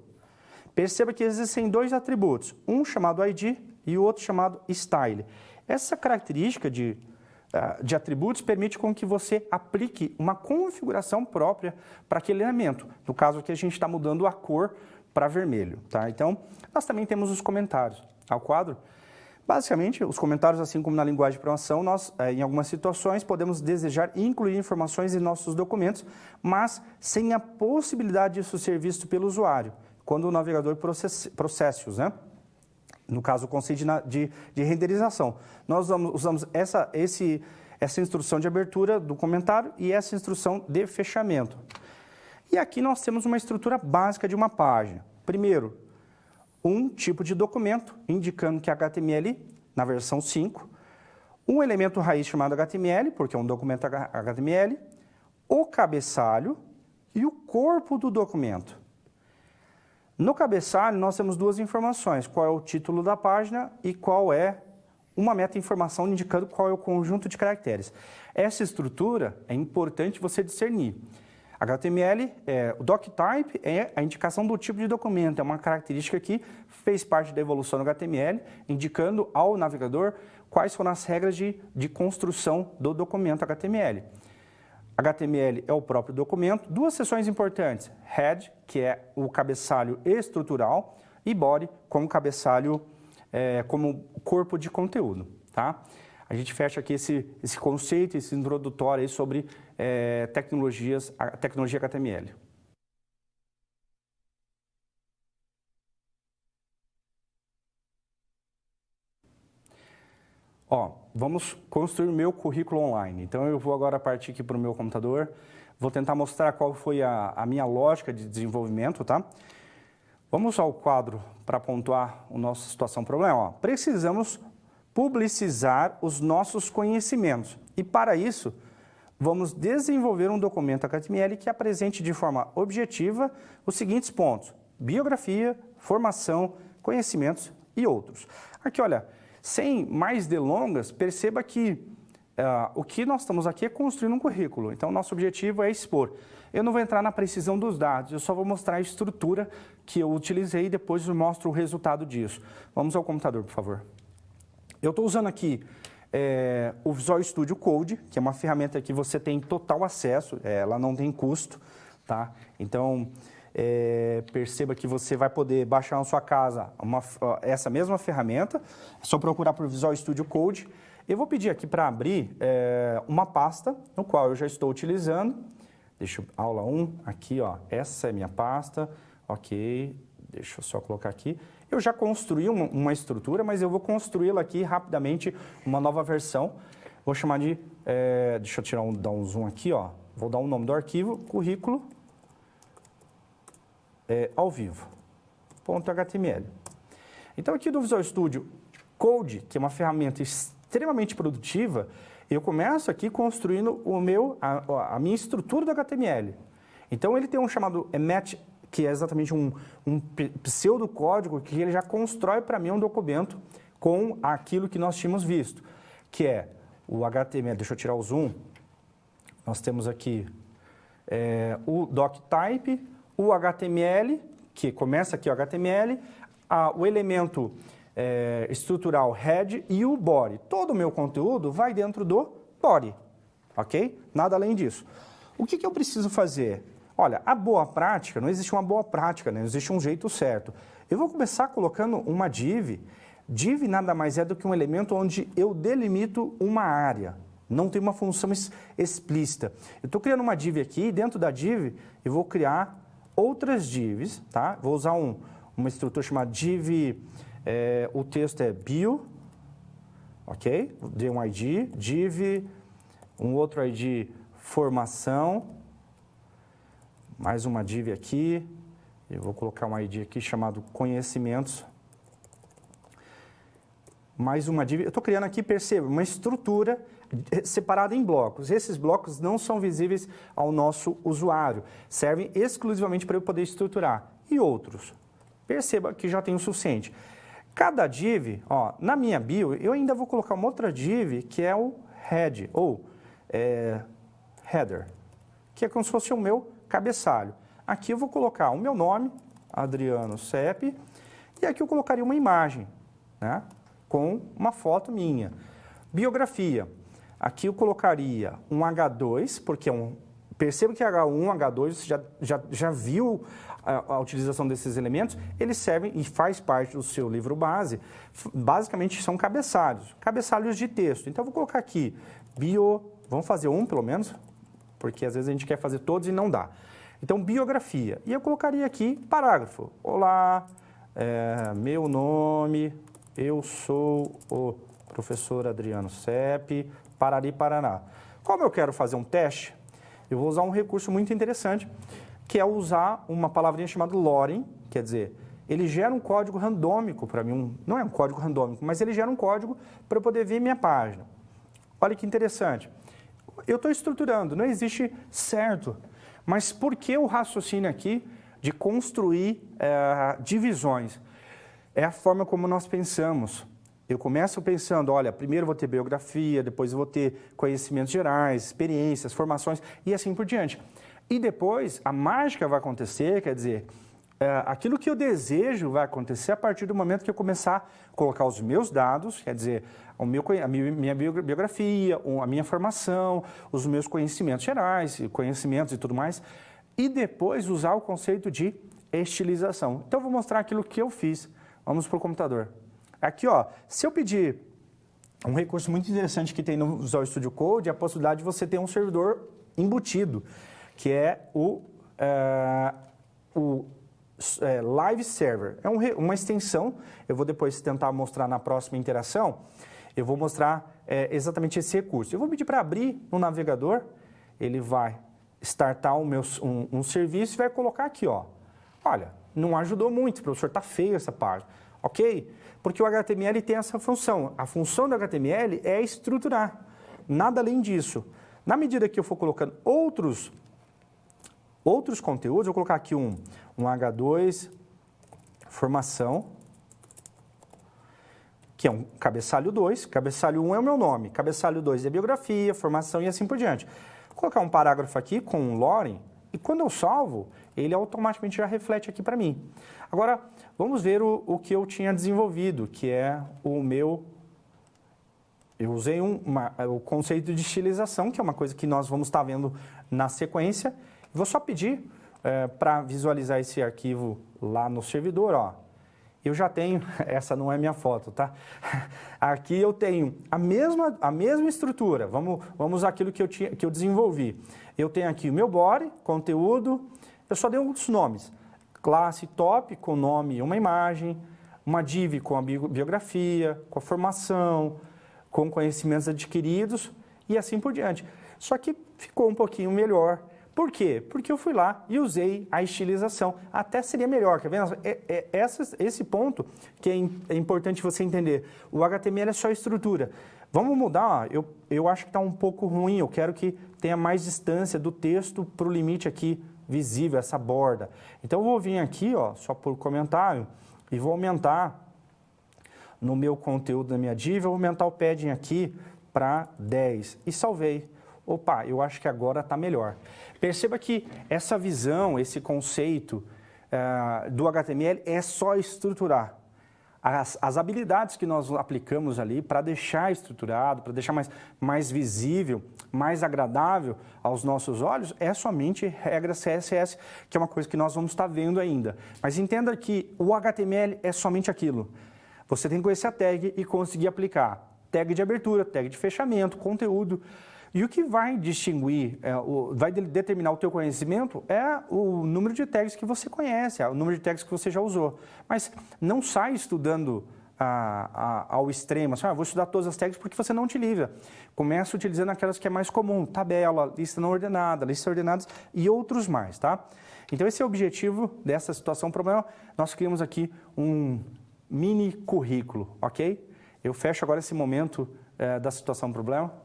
Perceba que existem dois atributos, um chamado ID e o outro chamado Style. Essa característica de atributos permite com que você aplique uma configuração própria para aquele elemento. No caso aqui, a gente está mudando a cor para vermelho, tá? Então, nós também temos os comentários. Ao quadro, basicamente, os comentários, assim como na linguagem de programação, nós, em algumas situações, podemos desejar incluir informações em nossos documentos, mas sem a possibilidade disso ser visto pelo usuário, quando o navegador processa-os, né? No caso, o conceito de renderização. Nós usamos essa instrução de abertura do comentário e essa instrução de fechamento. E aqui nós temos uma estrutura básica de uma página. Primeiro, um tipo de documento, indicando que HTML, na versão 5, um elemento raiz chamado HTML, porque é um documento HTML, o cabeçalho e o corpo do documento. No cabeçalho, nós temos duas informações, qual é o título da página e qual é uma meta-informação indicando qual é o conjunto de caracteres. Essa estrutura é importante você discernir. HTML, o doctype é a indicação do tipo de documento, é uma característica que fez parte da evolução do HTML, indicando ao navegador quais foram as regras de construção do documento HTML. HTML é o próprio documento, duas seções importantes, head, que é o cabeçalho estrutural, e body, como cabeçalho, como corpo de conteúdo, tá? A gente fecha aqui esse conceito, esse introdutório aí sobre tecnologia HTML. Vamos construir o meu currículo online. Então, eu vou agora partir aqui para o meu computador, vou tentar mostrar qual foi a minha lógica de desenvolvimento, tá? Vamos ao quadro para pontuar a nossa situação problema. Ó, precisamos publicizar os nossos conhecimentos e, para isso, vamos desenvolver um documento HTML que apresente de forma objetiva os seguintes pontos: biografia, formação, conhecimentos e outros. Aqui, olha, sem mais delongas, perceba que o que nós estamos aqui é construindo um currículo. Então, nosso objetivo é expor. Eu não vou entrar na precisão dos dados, eu só vou mostrar a estrutura que eu utilizei e depois eu mostro o resultado disso. Vamos ao computador, por favor. Eu estou usando aqui o Visual Studio Code, que é uma ferramenta que você tem total acesso, ela não tem custo, tá? Então, perceba que você vai poder baixar na sua casa essa mesma ferramenta, é só procurar por Visual Studio Code. Eu vou pedir aqui para abrir uma pasta, no qual eu já estou utilizando. Deixa eu, aula 1, aqui, ó, essa é minha pasta, ok, deixa eu só colocar aqui. Eu já construí uma estrutura, mas eu vou construí-la aqui rapidamente, uma nova versão. Vou chamar de, deixa eu dar um zoom aqui, ó. Vou dar o nome do arquivo, currículo ao vivo, .html. Então aqui do Visual Studio Code, que é uma ferramenta extremamente produtiva, eu começo aqui construindo a minha estrutura do HTML. Então ele tem um chamado match, que é exatamente um pseudocódigo que ele já constrói para mim um documento com aquilo que nós tínhamos visto, que é o HTML. Deixa eu tirar o zoom. Nós temos aqui o doctype, o HTML, que começa aqui o HTML, o elemento estrutural head e o body. Todo o meu conteúdo vai dentro do body, ok? Nada além disso. O que eu preciso fazer? Olha, a boa prática, não existe uma boa prática, né? Não existe um jeito certo. Eu vou começar colocando uma div. Div nada mais é do que um elemento onde eu delimito uma área. Não tem uma função explícita. Eu estou criando uma div aqui, e dentro da div eu vou criar outras divs, tá? Vou usar uma estrutura chamada div, o texto é bio, ok? Dei um ID, div, um outro ID, formação, mais uma div aqui, eu vou colocar um ID aqui chamado conhecimentos, mais uma div, eu estou criando aqui, perceba, uma estrutura separada em blocos. Esses blocos não são visíveis ao nosso usuário, servem exclusivamente para eu poder estruturar. E outros? Perceba que já tem o suficiente. Cada div, ó, na minha bio, eu ainda vou colocar uma outra div que é o head, ou header, que é como se fosse o meu cabeçalho. Aqui eu vou colocar o meu nome, Adriano Sepp, e aqui eu colocaria uma imagem, né, com uma foto minha. Biografia. Aqui eu colocaria um H2, porque perceba que H1, H2, você já viu a utilização desses elementos, eles servem e faz parte do seu livro base, basicamente são cabeçalhos de texto. Então eu vou colocar aqui, vamos fazer um pelo menos, porque às vezes a gente quer fazer todos e não dá. Então, biografia. E eu colocaria aqui parágrafo. Olá, meu nome, eu sou o professor Adriano Sepp, Parari, Paraná. Como eu quero fazer um teste, eu vou usar um recurso muito interessante, que é usar uma palavrinha chamada lorem, quer dizer, ele gera um código randômico para mim, não é um código randômico, mas ele gera um código para eu poder ver minha página. Olha que interessante. Eu estou estruturando, não existe certo, mas por que o raciocínio aqui de construir divisões? É a forma como nós pensamos. Eu começo pensando, olha, primeiro eu vou ter biografia, depois eu vou ter conhecimentos gerais, experiências, formações e assim por diante. E depois a mágica vai acontecer, quer dizer, aquilo que eu desejo vai acontecer a partir do momento que eu começar a colocar os meus dados, quer dizer, a minha biografia, a minha formação, os meus conhecimentos gerais, conhecimentos e tudo mais, e depois usar o conceito de estilização. Então eu vou mostrar aquilo que eu fiz. Vamos para o computador. Aqui, ó, se eu pedir um recurso muito interessante que tem no Visual Studio Code, é a possibilidade de você ter um servidor embutido, que é o Live Server. É uma extensão, eu vou depois tentar mostrar na próxima interação, eu vou mostrar exatamente esse recurso. Eu vou pedir para abrir no navegador, ele vai startar um serviço e vai colocar aqui, ó, Olha, não ajudou muito, professor, está feio essa página. Ok? Porque o HTML tem essa função. A função do HTML é estruturar. Nada além disso. Na medida que eu for colocando outros conteúdos, eu vou colocar aqui um H2, formação, que é um cabeçalho 2, cabeçalho 1 é o meu nome, cabeçalho 2 é biografia, formação e assim por diante. Vou colocar um parágrafo aqui com um lorem, e quando eu salvo, ele automaticamente já reflete aqui para mim. Agora, vamos ver o que eu tinha desenvolvido, que é o meu... Eu usei o conceito de estilização, que é uma coisa que nós vamos estar vendo na sequência. Vou só pedir para visualizar esse arquivo lá no servidor, ó. Eu já tenho, essa não é minha foto, tá? Aqui eu tenho a mesma estrutura, vamos usar aquilo que eu desenvolvi. Eu tenho aqui o meu body, conteúdo, eu só dei outros nomes. Classe top, com nome e uma imagem, uma div com a biografia, com a formação, com conhecimentos adquiridos e assim por diante. Só que ficou um pouquinho melhor. Por quê? Porque eu fui lá e usei a estilização. Até seria melhor, quer ver? Esse ponto que é importante você entender. O HTML é só estrutura. Vamos mudar, ó. Eu acho que está um pouco ruim, eu quero que tenha mais distância do texto para o limite aqui visível, essa borda. Então eu vou vir aqui, ó, só por comentário, e vou aumentar no meu conteúdo da minha div, eu vou aumentar o padding aqui para 10 e salvei. Opa, eu acho que agora está melhor. Perceba que essa visão, esse conceito do HTML é só estruturar. As habilidades que nós aplicamos ali para deixar estruturado, para deixar mais visível, mais agradável aos nossos olhos, é somente regra CSS, que é uma coisa que nós vamos estar vendo ainda. Mas entenda que o HTML é somente aquilo. Você tem que conhecer a tag e conseguir aplicar. Tag de abertura, tag de fechamento, conteúdo. E o que vai distinguir, vai determinar o teu conhecimento é o número de tags que você conhece, o número de tags que você já usou. Mas não sai estudando ao extremo, assim, vou estudar todas as tags porque você não utiliza. Começa utilizando aquelas que é mais comum, tabela, lista não ordenada, listas ordenadas e outros mais, tá? Então esse é o objetivo dessa situação problema. Nós criamos aqui um mini currículo, ok? Eu fecho agora esse momento da situação problema.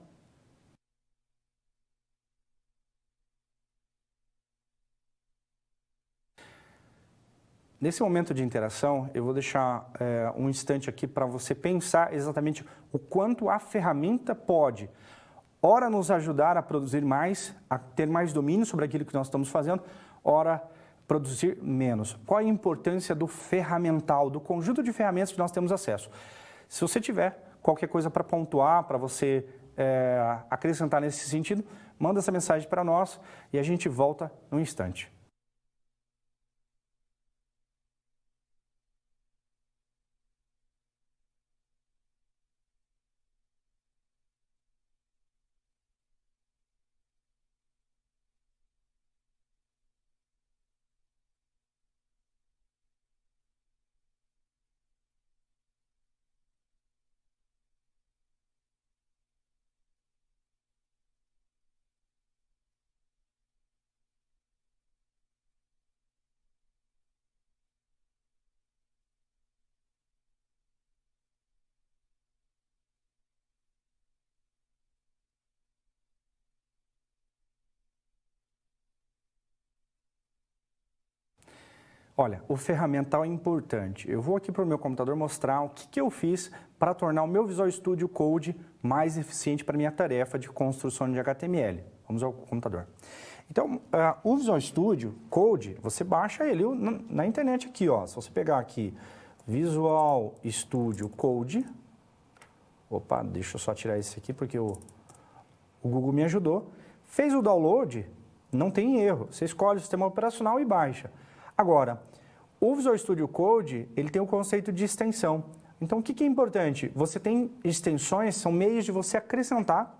Nesse momento de interação, eu vou deixar um instante aqui para você pensar exatamente o quanto a ferramenta pode, ora nos ajudar a produzir mais, a ter mais domínio sobre aquilo que nós estamos fazendo, ora produzir menos. Qual a importância do ferramental, do conjunto de ferramentas que nós temos acesso? Se você tiver qualquer coisa para pontuar, para você acrescentar nesse sentido, manda essa mensagem para nós e a gente volta num instante. Olha, o ferramental é importante. Eu vou aqui para o meu computador mostrar o que eu fiz para tornar o meu Visual Studio Code mais eficiente para a minha tarefa de construção de HTML. Vamos ao computador. Então, o Visual Studio Code, você baixa ele na internet aqui, ó. Se você pegar aqui Visual Studio Code, opa, deixa eu só tirar esse aqui porque o Google me ajudou. Fez o download, não tem erro. Você escolhe o sistema operacional e baixa. Agora, o Visual Studio Code, ele tem o conceito de extensão. Então, o que é importante? Você tem extensões, são meios de você acrescentar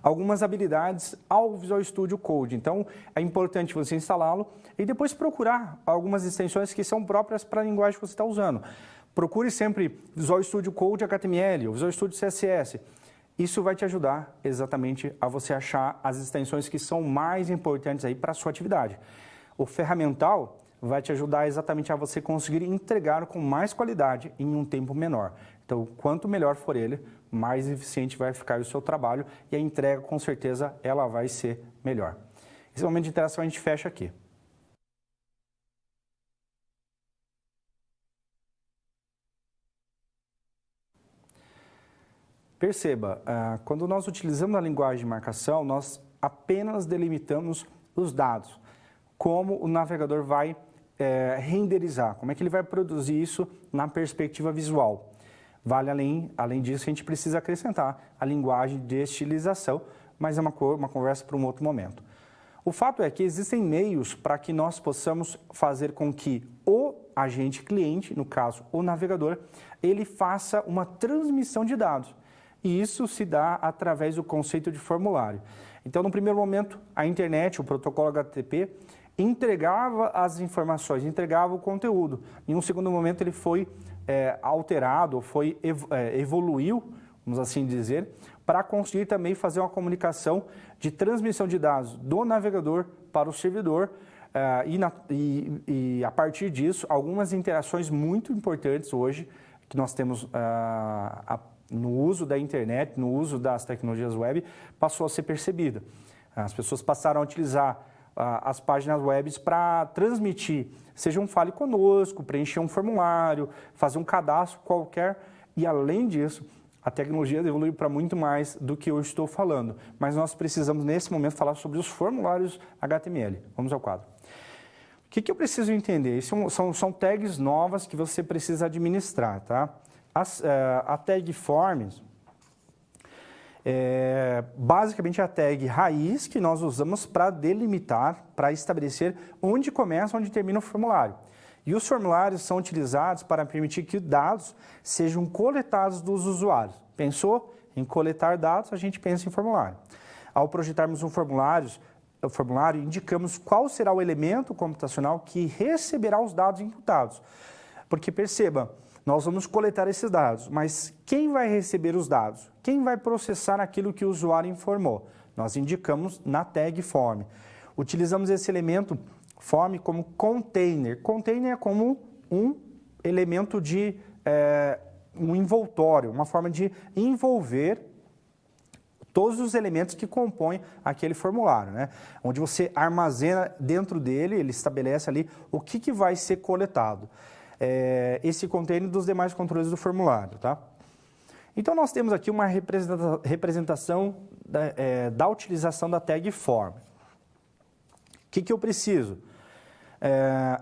algumas habilidades ao Visual Studio Code. Então, é importante você instalá-lo e depois procurar algumas extensões que são próprias para a linguagem que você está usando. Procure sempre Visual Studio Code HTML ou Visual Studio CSS. Isso vai te ajudar exatamente a você achar as extensões que são mais importantes aí para a sua atividade. O ferramental vai te ajudar exatamente a você conseguir entregar com mais qualidade em um tempo menor. Então, quanto melhor for ele, mais eficiente vai ficar o seu trabalho e a entrega, com certeza, ela vai ser melhor. Esse momento de interação a gente fecha aqui. Perceba, quando nós utilizamos a linguagem de marcação, nós apenas delimitamos os dados, como o navegador vai renderizar, como é que ele vai produzir isso na perspectiva visual. Vale além disso, a gente precisa acrescentar a linguagem de estilização, mas é uma conversa para um outro momento. O fato é que existem meios para que nós possamos fazer com que o agente cliente, no caso o navegador, ele faça uma transmissão de dados. E isso se dá através do conceito de formulário. Então, no primeiro momento, a internet, o protocolo HTTP, entregava as informações, entregava o conteúdo. Em um segundo momento, ele foi alterado, evoluiu, vamos assim dizer, para conseguir também fazer uma comunicação de transmissão de dados do navegador para o servidor. E a partir disso, algumas interações muito importantes hoje que nós temos no uso da internet, no uso das tecnologias web, passou a ser percebida. As pessoas passaram a utilizar as páginas web para transmitir, seja um fale conosco, preencher um formulário, fazer um cadastro qualquer, e além disso, a tecnologia evoluiu para muito mais do que eu estou falando. Mas nós precisamos, nesse momento, falar sobre os formulários HTML. Vamos ao quadro. O que eu preciso entender? São tags novas que você precisa administrar, tá? A tag forms basicamente a tag raiz que nós usamos para delimitar, para estabelecer onde começa, onde termina o formulário. E os formulários são utilizados para permitir que dados sejam coletados dos usuários. Pensou em coletar dados, a gente pensa em formulário. Ao projetarmos um formulário, indicamos qual será o elemento computacional que receberá os dados imputados. Porque perceba, nós vamos coletar esses dados, mas quem vai receber os dados? Quem vai processar aquilo que o usuário informou? Nós indicamos na tag form. Utilizamos esse elemento form como container. Container é como um elemento de um envoltório, uma forma de envolver todos os elementos que compõem aquele formulário, né? Onde você armazena dentro dele, ele estabelece ali o que vai ser coletado. Esse container dos demais controles do formulário, tá? Então, nós temos aqui uma representação da utilização da tag form. O que eu preciso?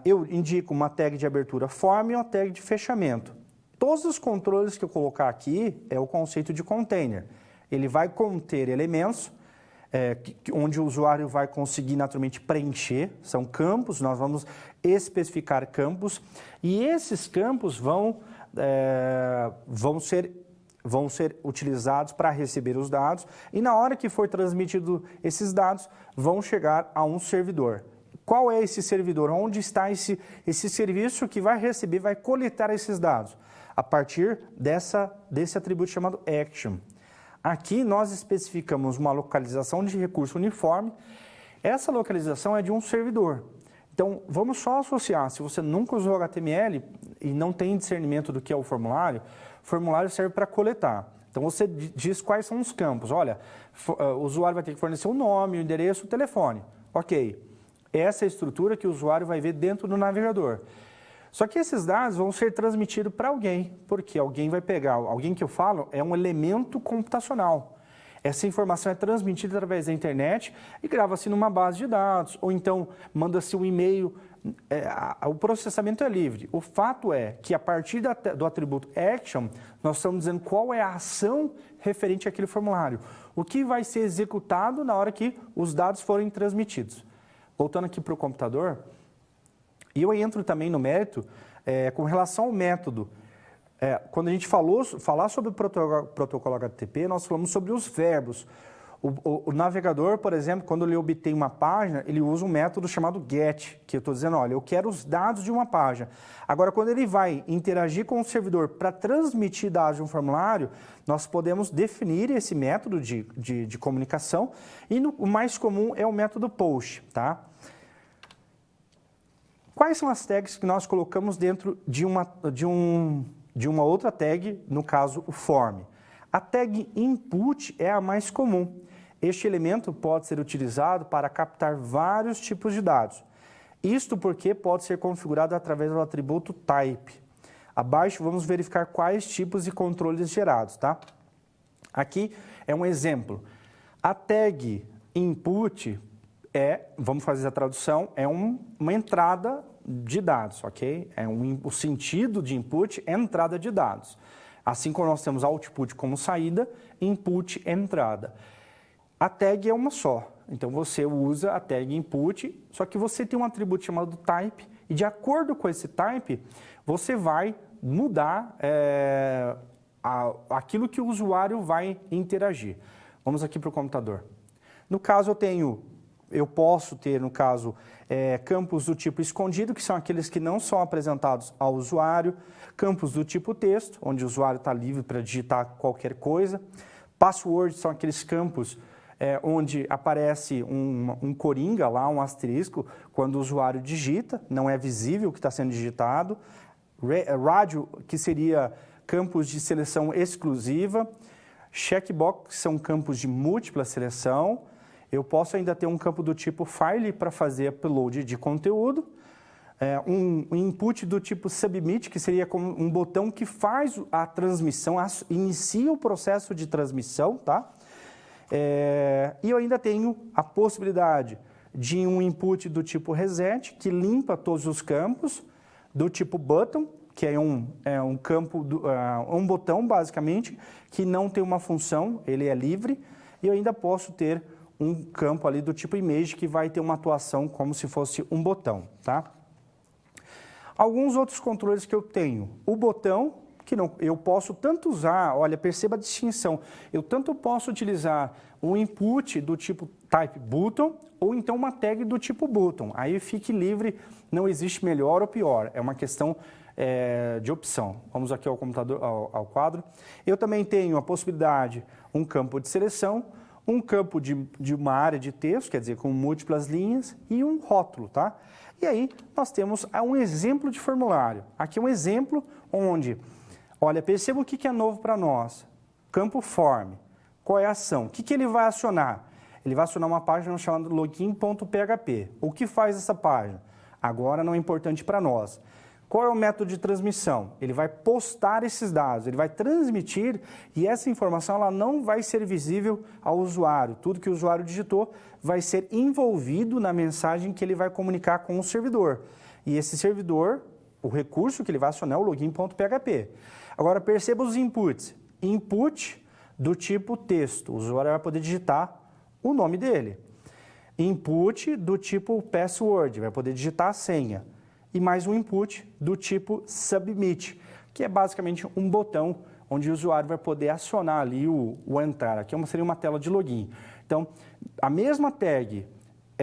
Eu indico uma tag de abertura form e uma tag de fechamento. Todos os controles que eu colocar aqui é o conceito de container. Ele vai conter elementos onde o usuário vai conseguir naturalmente preencher, são campos, nós vamos especificar campos, e esses campos vão ser utilizados para receber os dados, e na hora que for transmitido esses dados, vão chegar a um servidor. Qual é esse servidor? Onde está esse serviço que vai receber, vai coletar esses dados? A partir desse atributo chamado action. Aqui nós especificamos uma localização de recurso uniforme. Essa localização é de um servidor. Então, vamos só associar. Se você nunca usou HTML e não tem discernimento do que é o formulário serve para coletar. Então, você diz quais são os campos. Olha, o usuário vai ter que fornecer o nome, o endereço, o telefone. Ok. Essa é a estrutura que o usuário vai ver dentro do navegador. Só que esses dados vão ser transmitidos para alguém, porque alguém vai pegar, alguém que eu falo é um elemento computacional. Essa informação é transmitida através da internet e grava-se numa base de dados, ou então manda-se um e-mail, o processamento é livre. O fato é que a partir do atributo action, nós estamos dizendo qual é a ação referente àquele formulário, o que vai ser executado na hora que os dados forem transmitidos. Voltando aqui para o computador, e eu entro também no mérito com relação ao método. Quando a gente falar sobre o protocolo HTTP, nós falamos sobre os verbos. O navegador, por exemplo, quando ele obtém uma página, ele usa um método chamado GET, que eu estou dizendo, olha, eu quero os dados de uma página. Agora, quando ele vai interagir com o servidor para transmitir dados de um formulário, nós podemos definir esse método de comunicação, e o mais comum é o método POST, tá? Quais são as tags que nós colocamos dentro de uma outra tag, no caso o form? A tag input é a mais comum. Este elemento pode ser utilizado para captar vários tipos de dados. Isto porque pode ser configurado através do atributo type. Abaixo vamos verificar quais tipos de controles gerados, tá? Aqui é um exemplo. A tag input vamos fazer a tradução, é uma entrada de dados, ok? O sentido de input é entrada de dados. Assim como nós temos output como saída, input é entrada. A tag é uma só, então você usa a tag input, só que você tem um atributo chamado type, e de acordo com esse type, você vai mudar aquilo que o usuário vai interagir. Vamos aqui para o computador. No caso, eu posso ter, no caso, campos do tipo escondido, que são aqueles que não são apresentados ao usuário, campos do tipo texto, onde o usuário está livre para digitar qualquer coisa, password são aqueles campos onde aparece um coringa lá, um asterisco, quando o usuário digita, não é visível o que está sendo digitado, radio, que seria campos de seleção exclusiva, checkbox são campos de múltipla seleção. Eu posso ainda ter um campo do tipo file para fazer upload de conteúdo, um input do tipo submit, que seria como um botão que faz a transmissão, inicia o processo de transmissão, tá? E eu ainda tenho a possibilidade de um input do tipo reset, que limpa todos os campos, do tipo button, que é um campo, um botão basicamente, que não tem uma função, ele é livre, e eu ainda posso ter um campo ali do tipo image que vai ter uma atuação como se fosse um botão, tá? Alguns outros controles que eu tenho, o botão, que eu posso tanto usar, olha, perceba a distinção, eu tanto posso utilizar um input do tipo type button, ou então uma tag do tipo button, aí fique livre, não existe melhor ou pior, é uma questão de opção. Vamos aqui ao computador, ao quadro. Eu também tenho a possibilidade, um campo de seleção, um campo de uma área de texto, quer dizer, com múltiplas linhas, e um rótulo, tá? E aí, nós temos um exemplo de formulário. Aqui é um exemplo onde, olha, perceba o que é novo para nós. Campo form. Qual é a ação? O que ele vai acionar? Ele vai acionar uma página chamada login.php. O que faz essa página? Agora não é importante para nós. Qual é o método de transmissão? Ele vai postar esses dados, ele vai transmitir e essa informação ela não vai ser visível ao usuário. Tudo que o usuário digitou vai ser envolvido na mensagem que ele vai comunicar com o servidor. E esse servidor, o recurso que ele vai acionar é o login.php. Agora perceba os inputs. Input do tipo texto, o usuário vai poder digitar o nome dele. Input do tipo password, vai poder digitar a senha. E mais um input do tipo submit, que é basicamente um botão onde o usuário vai poder acionar ali o entrar. Aqui seria uma tela de login. Então, a mesma tag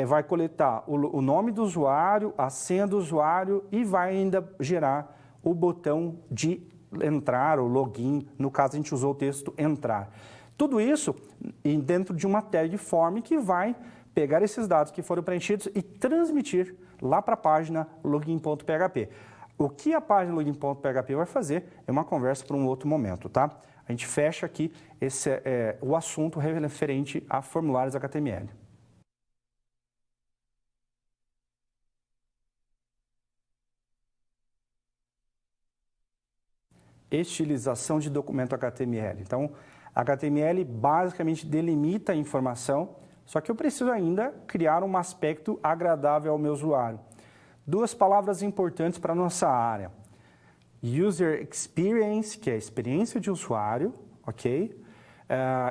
vai coletar o nome do usuário, a senha do usuário e vai ainda gerar o botão de entrar, ou login, no caso a gente usou o texto entrar. Tudo isso dentro de uma tag form que vai pegar esses dados que foram preenchidos e transmitir lá para a página login.php. O que a página login.php vai fazer é uma conversa para um outro momento, tá? A gente fecha aqui o assunto referente a formulários HTML. Estilização de documento HTML. Então, HTML basicamente delimita a informação, só que eu preciso ainda criar um aspecto agradável ao meu usuário. Duas palavras importantes para a nossa área. User Experience, que é a experiência de usuário, ok?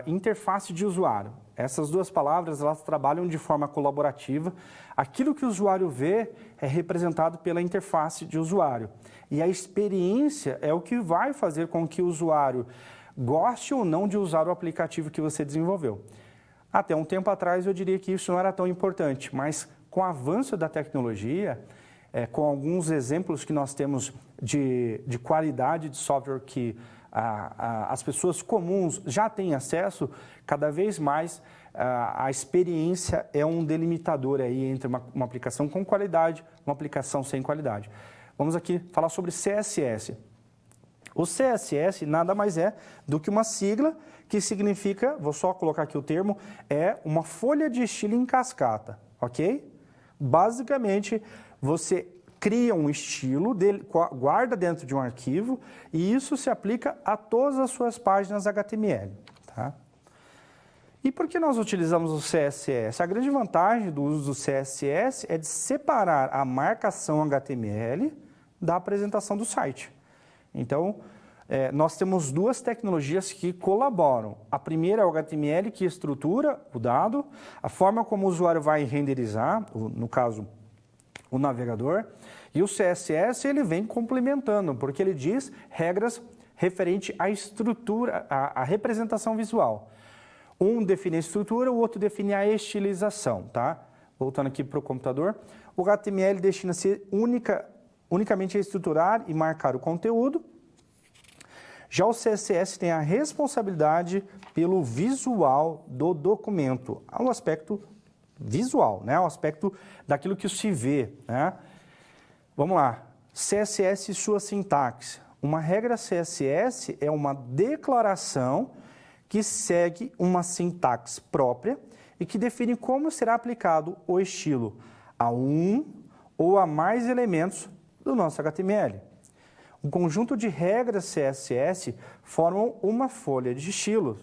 Interface de usuário. Essas duas palavras, elas trabalham de forma colaborativa. Aquilo que o usuário vê é representado pela interface de usuário. E a experiência é o que vai fazer com que o usuário goste ou não de usar o aplicativo que você desenvolveu. Até um tempo atrás eu diria que isso não era tão importante, mas com o avanço da tecnologia, com alguns exemplos que nós temos de qualidade de software que as pessoas comuns já têm acesso, cada vez mais a experiência é um delimitador aí entre uma aplicação com qualidade e uma aplicação sem qualidade. Vamos aqui falar sobre CSS. O CSS nada mais é do que uma sigla que significa, vou só colocar aqui o termo, é uma folha de estilo em cascata, ok? Basicamente, você cria um estilo, guarda dentro de um arquivo e isso se aplica a todas as suas páginas HTML, tá? E por que nós utilizamos o CSS? A grande vantagem do uso do CSS é de separar a marcação HTML da apresentação do site. Então, nós temos duas tecnologias que colaboram. A primeira é o HTML, que estrutura o dado, a forma como o usuário vai renderizar, no caso, o navegador, e o CSS ele vem complementando, porque ele diz regras referente à estrutura, à representação visual. Um define a estrutura, o outro define a estilização, tá? Voltando aqui para o computador, o HTML destina-se unicamente a estruturar e marcar o conteúdo. Já o CSS tem a responsabilidade pelo visual do documento, o aspecto visual, né? O aspecto daquilo que se vê, né? Vamos lá, CSS e sua sintaxe. Uma regra CSS é uma declaração que segue uma sintaxe própria e que define como será aplicado o estilo a um ou a mais elementos do nosso HTML. Um conjunto de regras CSS formam uma folha de estilos.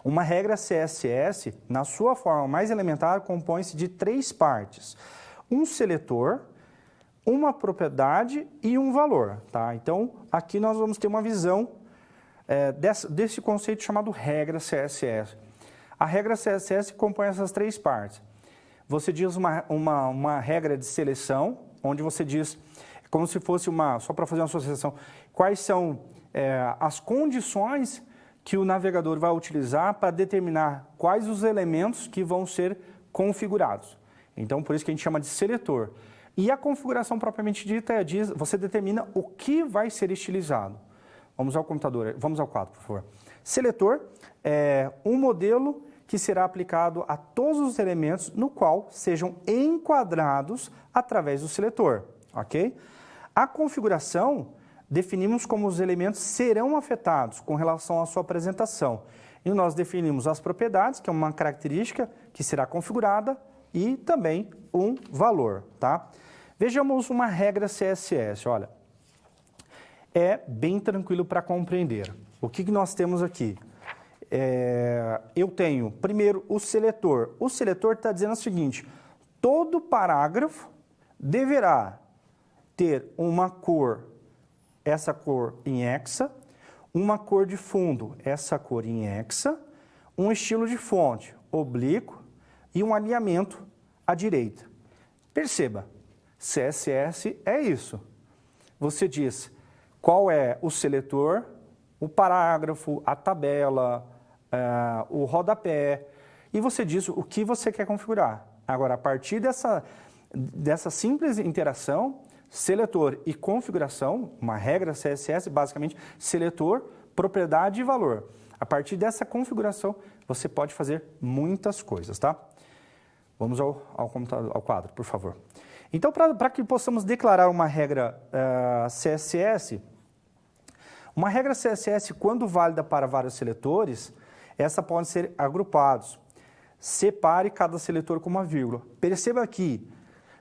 Uma regra CSS, na sua forma mais elementar, compõe-se de 3 partes. Um seletor, uma propriedade e um valor, tá? Então, aqui nós vamos ter uma visão desse conceito chamado regra CSS. A regra CSS compõe essas 3 partes. Você diz uma regra de seleção, onde você diz, como se fosse só para fazer uma associação, quais são as condições que o navegador vai utilizar para determinar quais os elementos que vão ser configurados. Então, por isso que a gente chama de seletor. E a configuração propriamente dita você determina o que vai ser estilizado. Vamos ao computador, vamos ao quadro, por favor. Seletor é um modelo que será aplicado a todos os elementos no qual sejam enquadrados através do seletor, ok? A configuração definimos como os elementos serão afetados com relação à sua apresentação. E nós definimos as propriedades, que é uma característica que será configurada, e também um valor, tá? Vejamos uma regra CSS, olha. É bem tranquilo para compreender. O que nós temos aqui? Eu tenho, primeiro, o seletor. O seletor está dizendo o seguinte, todo parágrafo deverá ter uma cor, essa cor em hexa, uma cor de fundo, essa cor em hexa, um estilo de fonte, oblíquo, e um alinhamento à direita. Perceba, CSS é isso. Você diz qual é o seletor, o parágrafo, a tabela, o rodapé, e você diz o que você quer configurar. Agora, a partir dessa simples interação, seletor e configuração, uma regra CSS, basicamente, seletor, propriedade e valor. A partir dessa configuração, você pode fazer muitas coisas, tá? Vamos ao quadro, por favor. Então, para que possamos declarar uma regra CSS, uma regra CSS, quando válida para vários seletores, essa pode ser agrupados. Separe cada seletor com uma vírgula. Perceba que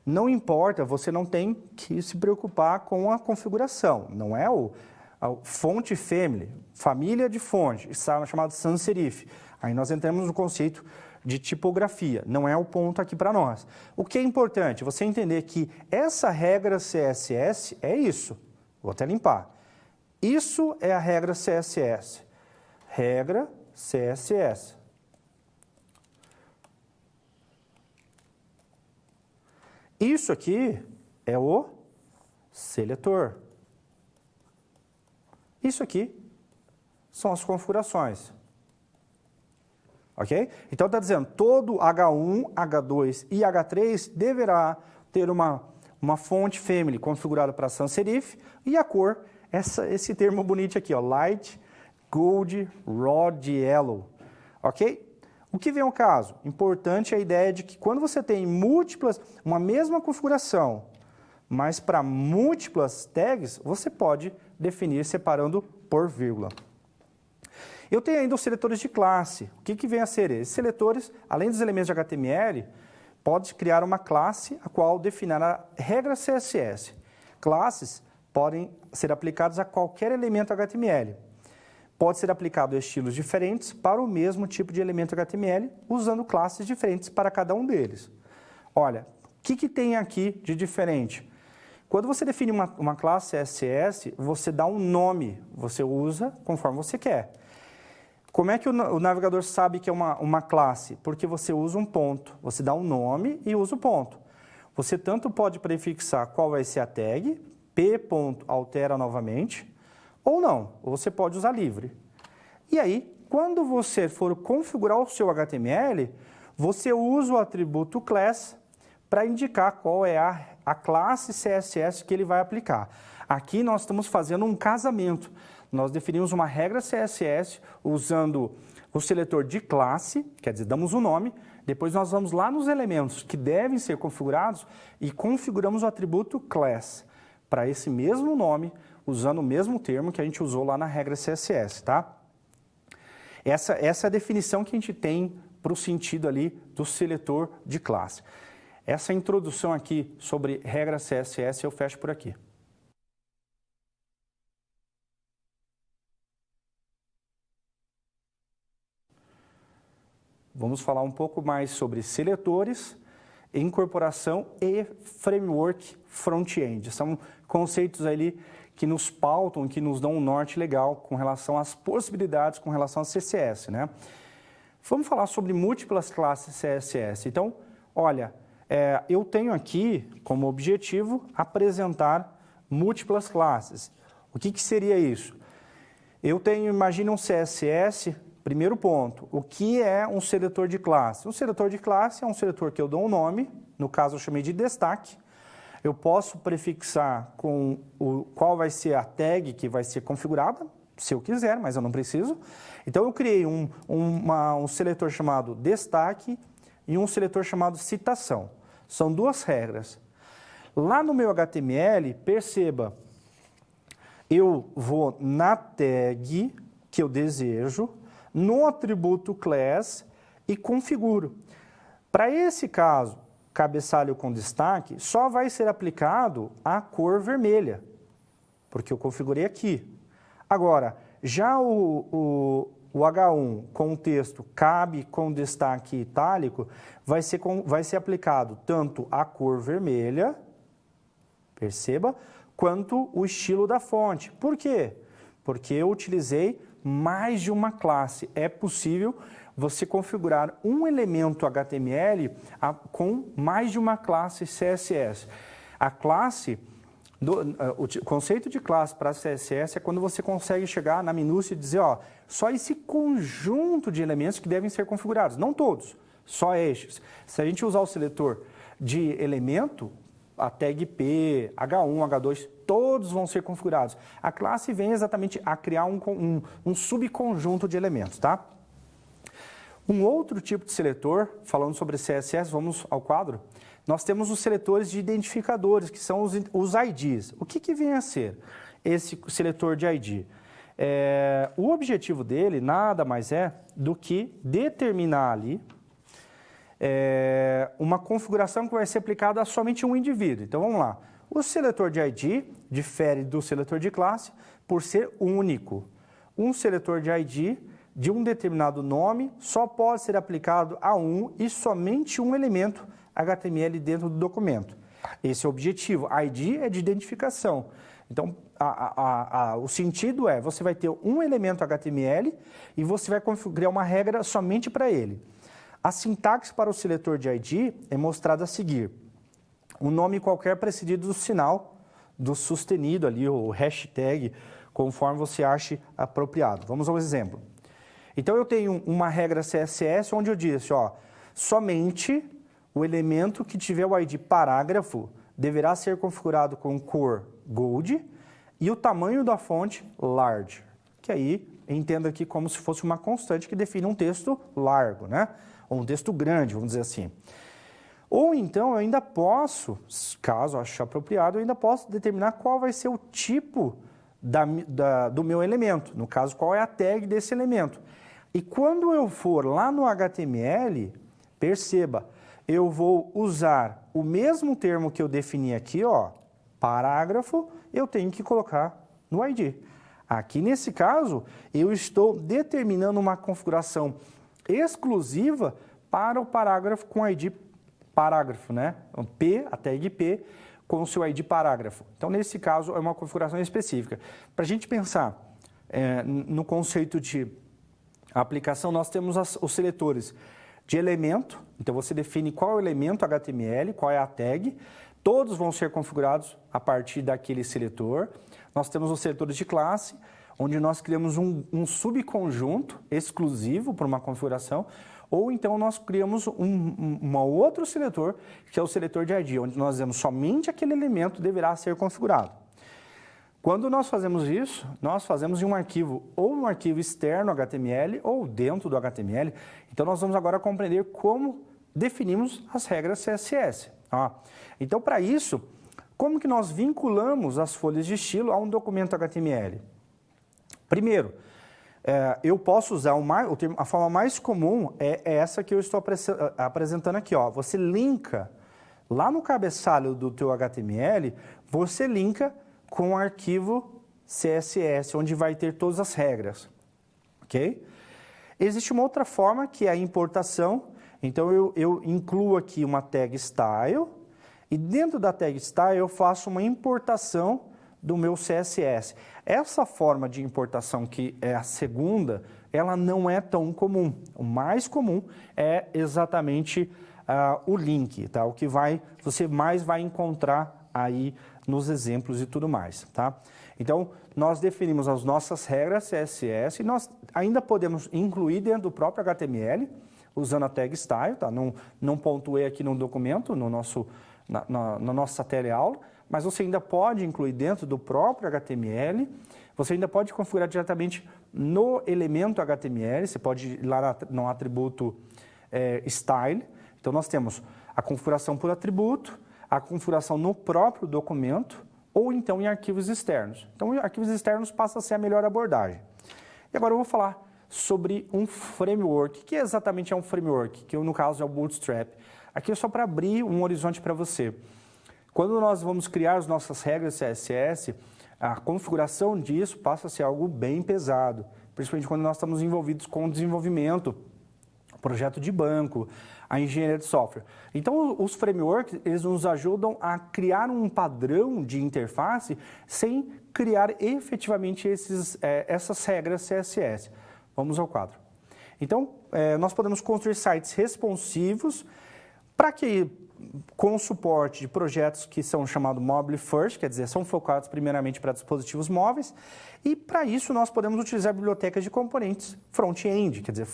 não importa, você não tem que se preocupar com a configuração. Não é a fonte family, família de fonte, chamado sans serif. Aí nós entramos no conceito de tipografia, não é o ponto aqui para nós. O que é importante? Você entender que essa regra CSS é isso. Vou até limpar. Isso é a regra CSS. Regra CSS. Isso aqui é o seletor. Isso aqui são as configurações. Ok? Então está dizendo, todo H1, H2 e H3 deverá ter uma fonte family configurada para sans serif e a cor esse termo bonito aqui, ó, light, gold, rod, yellow, ok? O que vem ao caso? Importante a ideia de que quando você tem múltiplas, uma mesma configuração, mas para múltiplas tags, você pode definir separando por vírgula. Eu tenho ainda os seletores de classe. O que vem a ser? Esses seletores, além dos elementos de HTML, pode criar uma classe a qual definirá regras CSS. Classes podem ser aplicadas a qualquer elemento HTML. Pode ser aplicado a estilos diferentes para o mesmo tipo de elemento HTML, usando classes diferentes para cada um deles. Olha, o que tem aqui de diferente? Quando você define uma classe CSS, você dá um nome, você usa conforme você quer. Como é que o navegador sabe que é uma classe? Porque você usa um ponto, você dá um nome e usa o ponto. Você tanto pode prefixar qual vai ser a tag, p.altera novamente, ou não, ou você pode usar livre. E aí, quando você for configurar o seu HTML, você usa o atributo class para indicar qual é a classe CSS que ele vai aplicar. Aqui nós estamos fazendo um casamento. Nós definimos uma regra CSS usando o seletor de classe, quer dizer, damos um nome, depois nós vamos lá nos elementos que devem ser configurados e configuramos o atributo class para esse mesmo nome, usando o mesmo termo que a gente usou lá na regra CSS, tá? Essa é a definição que a gente tem para o sentido ali do seletor de classe. Essa introdução aqui sobre regra CSS eu fecho por aqui. Vamos falar um pouco mais sobre seletores, incorporação e framework front-end. São conceitos ali que nos pautam, que nos dão um norte legal com relação às possibilidades com relação a CSS, né? Vamos falar sobre múltiplas classes CSS. Então, olha, eu tenho aqui como objetivo apresentar múltiplas classes. O que seria isso? Imagina um CSS, primeiro ponto, o que é um seletor de classe? Um seletor de classe é um seletor que eu dou um nome, no caso eu chamei de destaque. Eu posso prefixar com qual vai ser a tag que vai ser configurada, se eu quiser, mas eu não preciso. Então eu criei um seletor chamado destaque e um seletor chamado citação. São duas regras. Lá no meu HTML, perceba, eu vou na tag que eu desejo, no atributo class e configuro. Para esse caso, cabeçalho com destaque, só vai ser aplicado a cor vermelha, porque eu configurei aqui. Agora, já o H1 com o texto cabe com destaque itálico, vai ser aplicado tanto a cor vermelha, perceba, quanto o estilo da fonte. Por quê? Porque eu utilizei mais de uma classe. É possível você configurar um elemento HTML com mais de uma classe CSS. A classe, o conceito de classe para CSS é quando você consegue chegar na minúcia e dizer, ó, só esse conjunto de elementos que devem ser configurados, não todos, só estes. Se a gente usar o seletor de elemento, a tag P, H1, H2, todos vão ser configurados. A classe vem exatamente a criar um subconjunto de elementos, tá? Um outro tipo de seletor, falando sobre CSS, vamos ao quadro, nós temos os seletores de identificadores, que são os IDs. O que vem a ser esse seletor de ID? O objetivo dele nada mais é do que determinar ali uma configuração que vai ser aplicada a somente um indivíduo. Então, vamos lá. O seletor de ID difere do seletor de classe por ser único. Um seletor de ID de um determinado nome só pode ser aplicado a um e somente um elemento HTML dentro do documento. Esse é o objetivo. ID é de identificação. Então, o sentido é, você vai ter um elemento HTML e você vai configurar uma regra somente para ele. A sintaxe para o seletor de ID é mostrada a seguir. Um nome qualquer precedido do sinal do sustenido ali, o hashtag, conforme você ache apropriado. Vamos ao exemplo. Então, eu tenho uma regra CSS onde eu disse, ó, somente o elemento que tiver o ID parágrafo deverá ser configurado com cor gold e o tamanho da fonte, large, que aí entenda aqui como se fosse uma constante que define um texto largo, né? Ou um texto grande, vamos dizer assim. Ou então eu ainda posso, caso eu ache apropriado, eu ainda posso determinar qual vai ser o tipo do meu elemento, no caso, qual é a tag desse elemento. E quando eu for lá no HTML, perceba, eu vou usar o mesmo termo que eu defini aqui, ó, parágrafo, eu tenho que colocar no ID. Aqui, nesse caso, eu estou determinando uma configuração exclusiva para o parágrafo com ID parágrafo, né? P, a tag P, com o seu ID parágrafo. Então, nesse caso, é uma configuração específica. Para a gente pensar no conceito de aplicação, nós temos os seletores de elemento. Então, você define qual é o elemento HTML, qual é a tag. Todos vão ser configurados a partir daquele seletor. Nós temos os seletores de classe, onde nós criamos um subconjunto exclusivo para uma configuração, ou então nós criamos um outro seletor, que é o seletor de ID, onde nós dizemos somente aquele elemento deverá ser configurado. Quando nós fazemos isso, nós fazemos em um arquivo, ou um arquivo externo HTML, ou dentro do HTML. Então, nós vamos agora compreender como definimos as regras CSS. Então, para isso, como que nós vinculamos as folhas de estilo a um documento HTML? Primeiro, eu posso usar a forma mais comum é essa que eu estou apresentando aqui. Ó. Você linka, lá no cabeçalho do teu HTML, você linka com o arquivo CSS, onde vai ter todas as regras. Ok? Existe uma outra forma, que é a importação. Então, eu incluo aqui uma tag style, e dentro da tag style eu faço uma importação do meu CSS. Essa forma de importação, que é a segunda, ela não é tão comum. O mais comum é exatamente o link, tá? O que você mais vai encontrar aí nos exemplos e tudo mais, tá? Então, nós definimos as nossas regras CSS e nós ainda podemos incluir dentro do próprio HTML, usando a tag style, tá? Não pontuei aqui no documento, na nossa teleaula, mas você ainda pode incluir dentro do próprio HTML, você ainda pode configurar diretamente no elemento HTML, você pode ir lá no atributo style. Então, nós temos a configuração por atributo, a configuração no próprio documento, ou então em arquivos externos. Então, em arquivos externos passa a ser a melhor abordagem. E agora eu vou falar sobre um framework. O que exatamente é um framework? Que no caso é o Bootstrap. Aqui é só para abrir um horizonte para você. Quando nós vamos criar as nossas regras CSS, a configuração disso passa a ser algo bem pesado, principalmente quando nós estamos envolvidos com o desenvolvimento, projeto de banco, a engenharia de software. Então, os frameworks, eles nos ajudam a criar um padrão de interface sem criar efetivamente essas regras CSS. Vamos ao quadro. Então, nós podemos construir sites responsivos para que, com o suporte de projetos que são chamados mobile first, quer dizer, são focados primeiramente para dispositivos móveis, e para isso nós podemos utilizar bibliotecas de componentes front-end, quer dizer,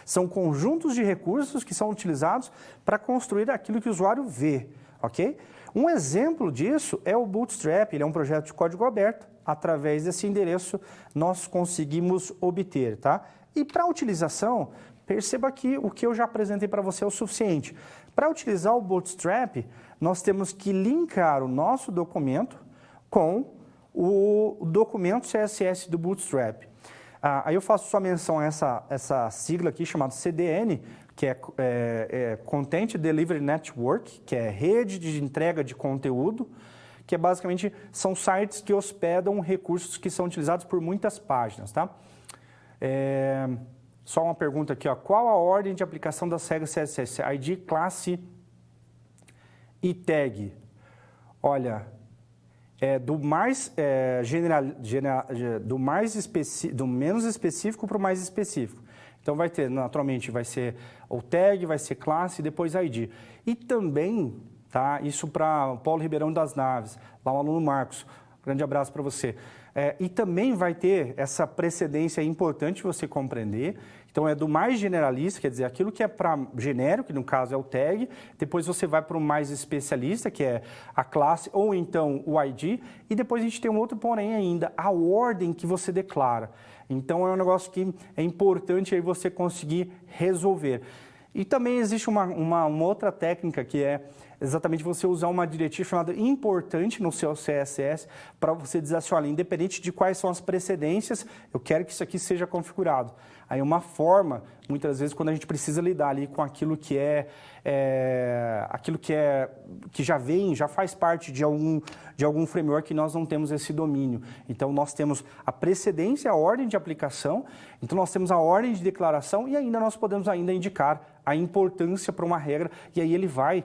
são conjuntos de recursos que são utilizados para construir aquilo que o usuário vê, ok? Um exemplo disso é o Bootstrap, ele é um projeto de código aberto, através desse endereço nós conseguimos obter, tá? E para a utilização, perceba que o que eu já apresentei para você é o suficiente. Para utilizar o Bootstrap, nós temos que linkar o nosso documento com o documento CSS do Bootstrap. Aí eu faço só menção a essa sigla aqui, chamada CDN, que é Content Delivery Network, que é rede de entrega de conteúdo, que basicamente são sites que hospedam recursos que são utilizados por muitas páginas, tá? Só uma pergunta aqui, ó. Qual a ordem de aplicação das regras CSS? ID, classe e tag. Olha, do menos específico para o mais específico. Então, vai ter, naturalmente, vai ser o tag, vai ser classe e depois ID. E também, tá, isso para Paulo Ribeirão das Naves, lá o aluno Marcos. Grande abraço para você. E também vai ter essa precedência, é importante você compreender. Então, é do mais generalista, quer dizer, aquilo que é para genérico, que no caso é o tag, depois você vai para o mais especialista, que é a classe, ou então o ID, e depois a gente tem um outro porém ainda, a ordem que você declara. Então, é um negócio que é importante aí você conseguir resolver. E também existe uma outra técnica que é exatamente você usar uma diretiva chamada importante no seu CSS para você dizer assim, olha, independente de quais são as precedências, eu quero que isso aqui seja configurado. Aí uma forma, muitas vezes, quando a gente precisa lidar ali com aquilo que que já vem, já faz parte de algum framework que nós não temos esse domínio. Então, nós temos a precedência, a ordem de aplicação, então nós temos a ordem de declaração e ainda nós podemos ainda indicar a importância para uma regra e aí ele vai,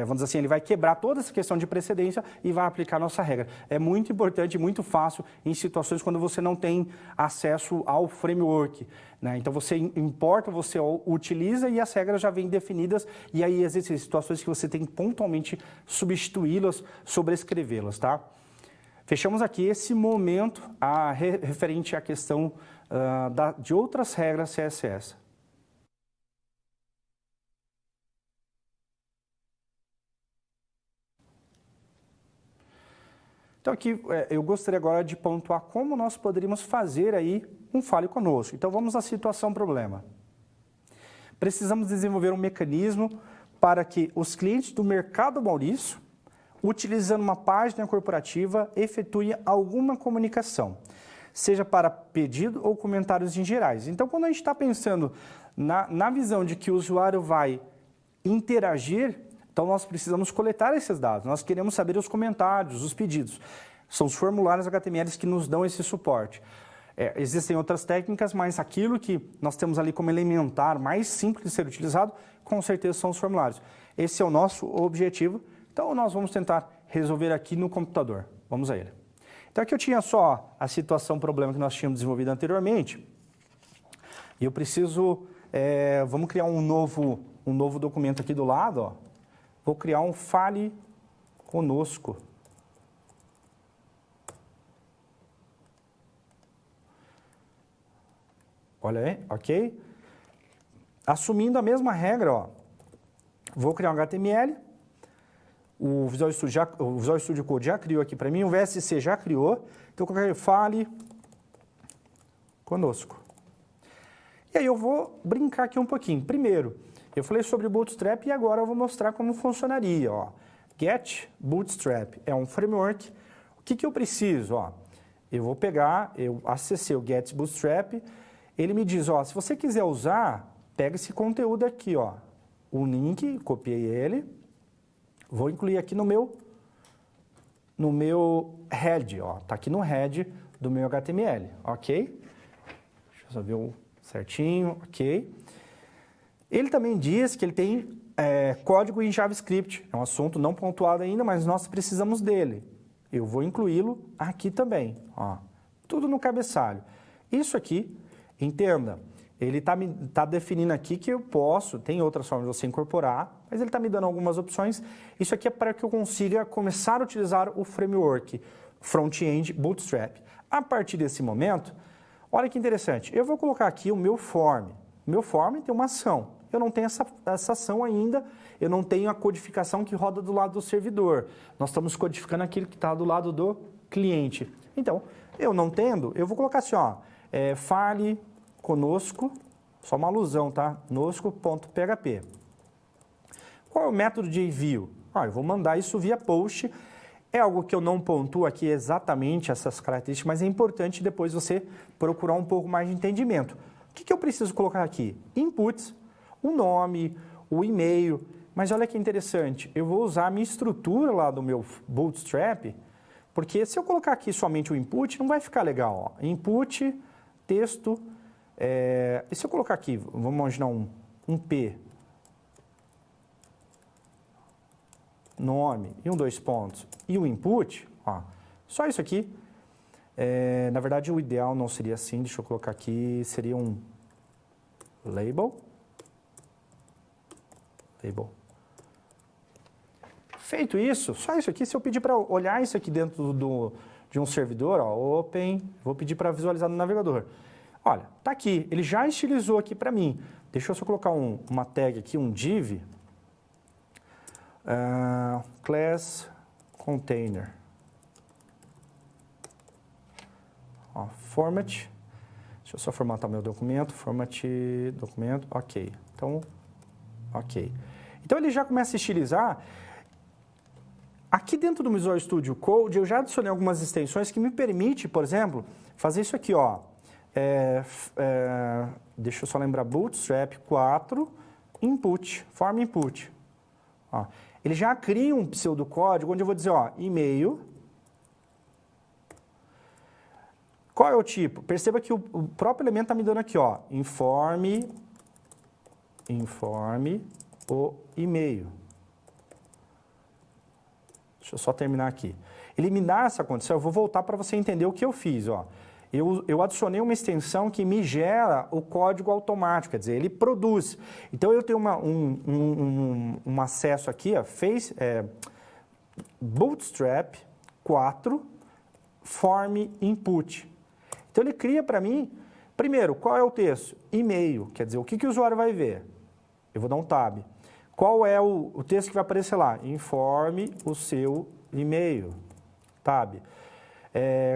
vamos dizer assim, ele vai quebrar toda essa questão de precedência e vai aplicar a nossa regra. É muito importante, muito fácil em situações quando você não tem acesso ao framework, né? Então, você importa, você utiliza e as regras já vêm definidas e aí existem situações que você tem que pontualmente substituí-las, sobrescrevê-las, tá? Fechamos aqui esse momento referente à questão de outras regras CSS. Então, aqui eu gostaria agora de pontuar como nós poderíamos fazer aí um Fale Conosco. Então, vamos à situação problema. Precisamos desenvolver um mecanismo para que os clientes do Mercado Maurício, utilizando uma página corporativa, efetuem alguma comunicação, seja para pedido ou comentários em gerais. Então, quando a gente está pensando na visão de que o usuário vai interagir, então, nós precisamos coletar esses dados, nós queremos saber os comentários, os pedidos. São os formulários HTML que nos dão esse suporte. Existem outras técnicas, mas aquilo que nós temos ali como elementar, mais simples de ser utilizado, com certeza são os formulários. Esse é o nosso objetivo, então nós vamos tentar resolver aqui no computador. Vamos a ele. Então, aqui eu tinha só a situação, problema que nós tínhamos desenvolvido anteriormente, e eu preciso, vamos criar um novo documento aqui do lado, ó. Vou criar um Fale Conosco. Olha aí, ok? Assumindo a mesma regra, ó, vou criar um HTML, o Visual Studio Code já criou aqui para mim, o VSC já criou, então eu coloquei Fale Conosco. E aí eu vou brincar aqui um pouquinho. Primeiro, eu falei sobre Bootstrap e agora eu vou mostrar como funcionaria. Ó. Get Bootstrap é um framework. O que eu preciso? Ó, eu vou pegar, eu acessei o Get Bootstrap, ele me diz, ó, se você quiser usar, pega esse conteúdo aqui, ó, o link, copiei ele, vou incluir aqui no meu head, ó, tá aqui no head do meu HTML, ok? Deixa eu só ver certinho, ok? Ele também diz que ele tem código em JavaScript. É um assunto não pontuado ainda, mas nós precisamos dele. Eu vou incluí-lo aqui também. Ó. Tudo no cabeçalho. Isso aqui, entenda, ele tá definindo aqui que eu posso, tem outras formas de você incorporar, mas ele está me dando algumas opções. Isso aqui é para que eu consiga começar a utilizar o framework front-end Bootstrap. A partir desse momento, olha que interessante, eu vou colocar aqui o meu form. O meu form tem uma ação. Eu não tenho essa ação ainda, eu não tenho a codificação que roda do lado do servidor. Nós estamos codificando aquilo que está do lado do cliente. Então, eu não tendo, eu vou colocar assim, ó, Fale Conosco, só uma alusão, tá? Nosco.php. Qual é o método de envio? Eu vou mandar isso via post. É algo que eu não pontuo aqui exatamente essas características, mas é importante depois você procurar um pouco mais de entendimento. O que eu preciso colocar aqui? Inputs, o nome, o e-mail. Mas olha que interessante, eu vou usar a minha estrutura lá do meu Bootstrap, porque se eu colocar aqui somente o input, não vai ficar legal. Ó. Input, texto, e se eu colocar aqui, vamos imaginar um P, nome e 2 pontos, e o input, ó, só isso aqui. Na verdade, o ideal não seria assim, deixa eu colocar aqui, seria um label. Feito isso, só isso aqui, se eu pedir para olhar isso aqui dentro de um servidor, ó, open, vou pedir para visualizar no navegador. Olha, tá aqui, ele já estilizou aqui para mim. Deixa eu só colocar uma tag aqui, um div, class container. Ó, format, deixa eu só formatar meu documento, format documento, ok. Então, ok. Então ele já começa a estilizar. Aqui dentro do Visual Studio Code eu já adicionei algumas extensões que me permitem, por exemplo, fazer isso aqui, ó. Deixa eu só lembrar, Bootstrap 4, input, form input. Ó, ele já cria um pseudocódigo onde eu vou dizer, ó, e-mail. Qual é o tipo? Perceba que o próprio elemento está me dando aqui, ó, informe o e-mail. Deixa eu só terminar aqui. Eliminar essa condição, eu vou voltar para você entender o que eu fiz, ó. Eu adicionei uma extensão que me gera o código automático, quer dizer, ele produz. Então, eu tenho um acesso aqui, ó, Bootstrap 4 form input. Então, ele cria para mim, primeiro, qual é o texto? E-mail, quer dizer, o que o usuário vai ver? Eu vou dar um tab. Qual é o texto que vai aparecer lá? Informe o seu e-mail, tab.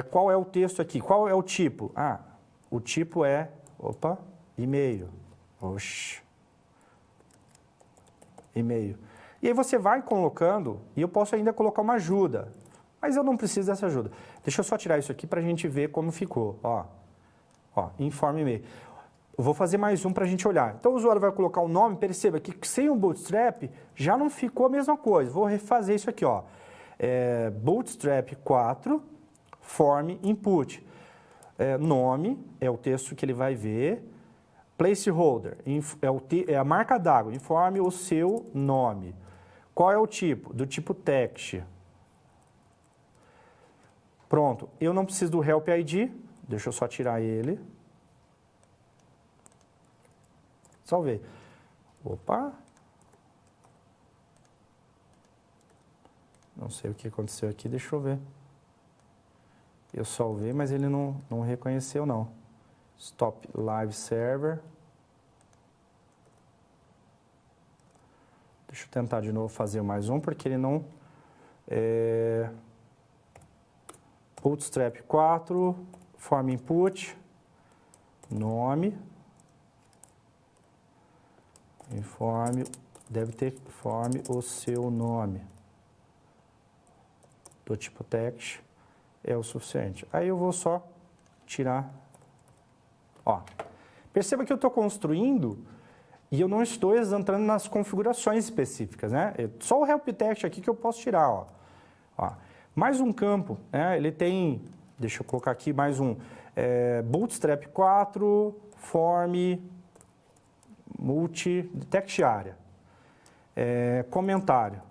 Qual é o texto aqui? Qual é o tipo? Ah, o tipo é, e-mail. Oxi. E-mail. E aí você vai colocando, e eu posso ainda colocar uma ajuda, mas eu não preciso dessa ajuda. Deixa eu só tirar isso aqui para a gente ver como ficou. Ó, informe e-mail. Eu vou fazer mais um para a gente olhar. Então o usuário vai colocar o nome, perceba que sem o Bootstrap já não ficou a mesma coisa. Vou refazer isso aqui, ó. Bootstrap 4, form input. Nome é o texto que ele vai ver. Placeholder é a marca d'água. Informe o seu nome. Qual é o tipo? Do tipo text. Pronto. Eu não preciso do help ID. Deixa eu só tirar ele. Salvei. Opa. Não sei o que aconteceu aqui, deixa eu ver. Eu salvei, mas ele não reconheceu, não. Stop Live Server. Deixa eu tentar de novo fazer mais um, porque ele não... Bootstrap 4, form input, nome, informe, deve ter informe o seu nome, do tipo text, é o suficiente. Aí eu vou só tirar, ó, perceba que eu estou construindo e eu não estou entrando nas configurações específicas, né? Só o help text aqui que eu posso tirar, ó. Mais um campo, né? Ele tem, deixa eu colocar aqui mais um, Bootstrap 4, form, multi, text area, comentário.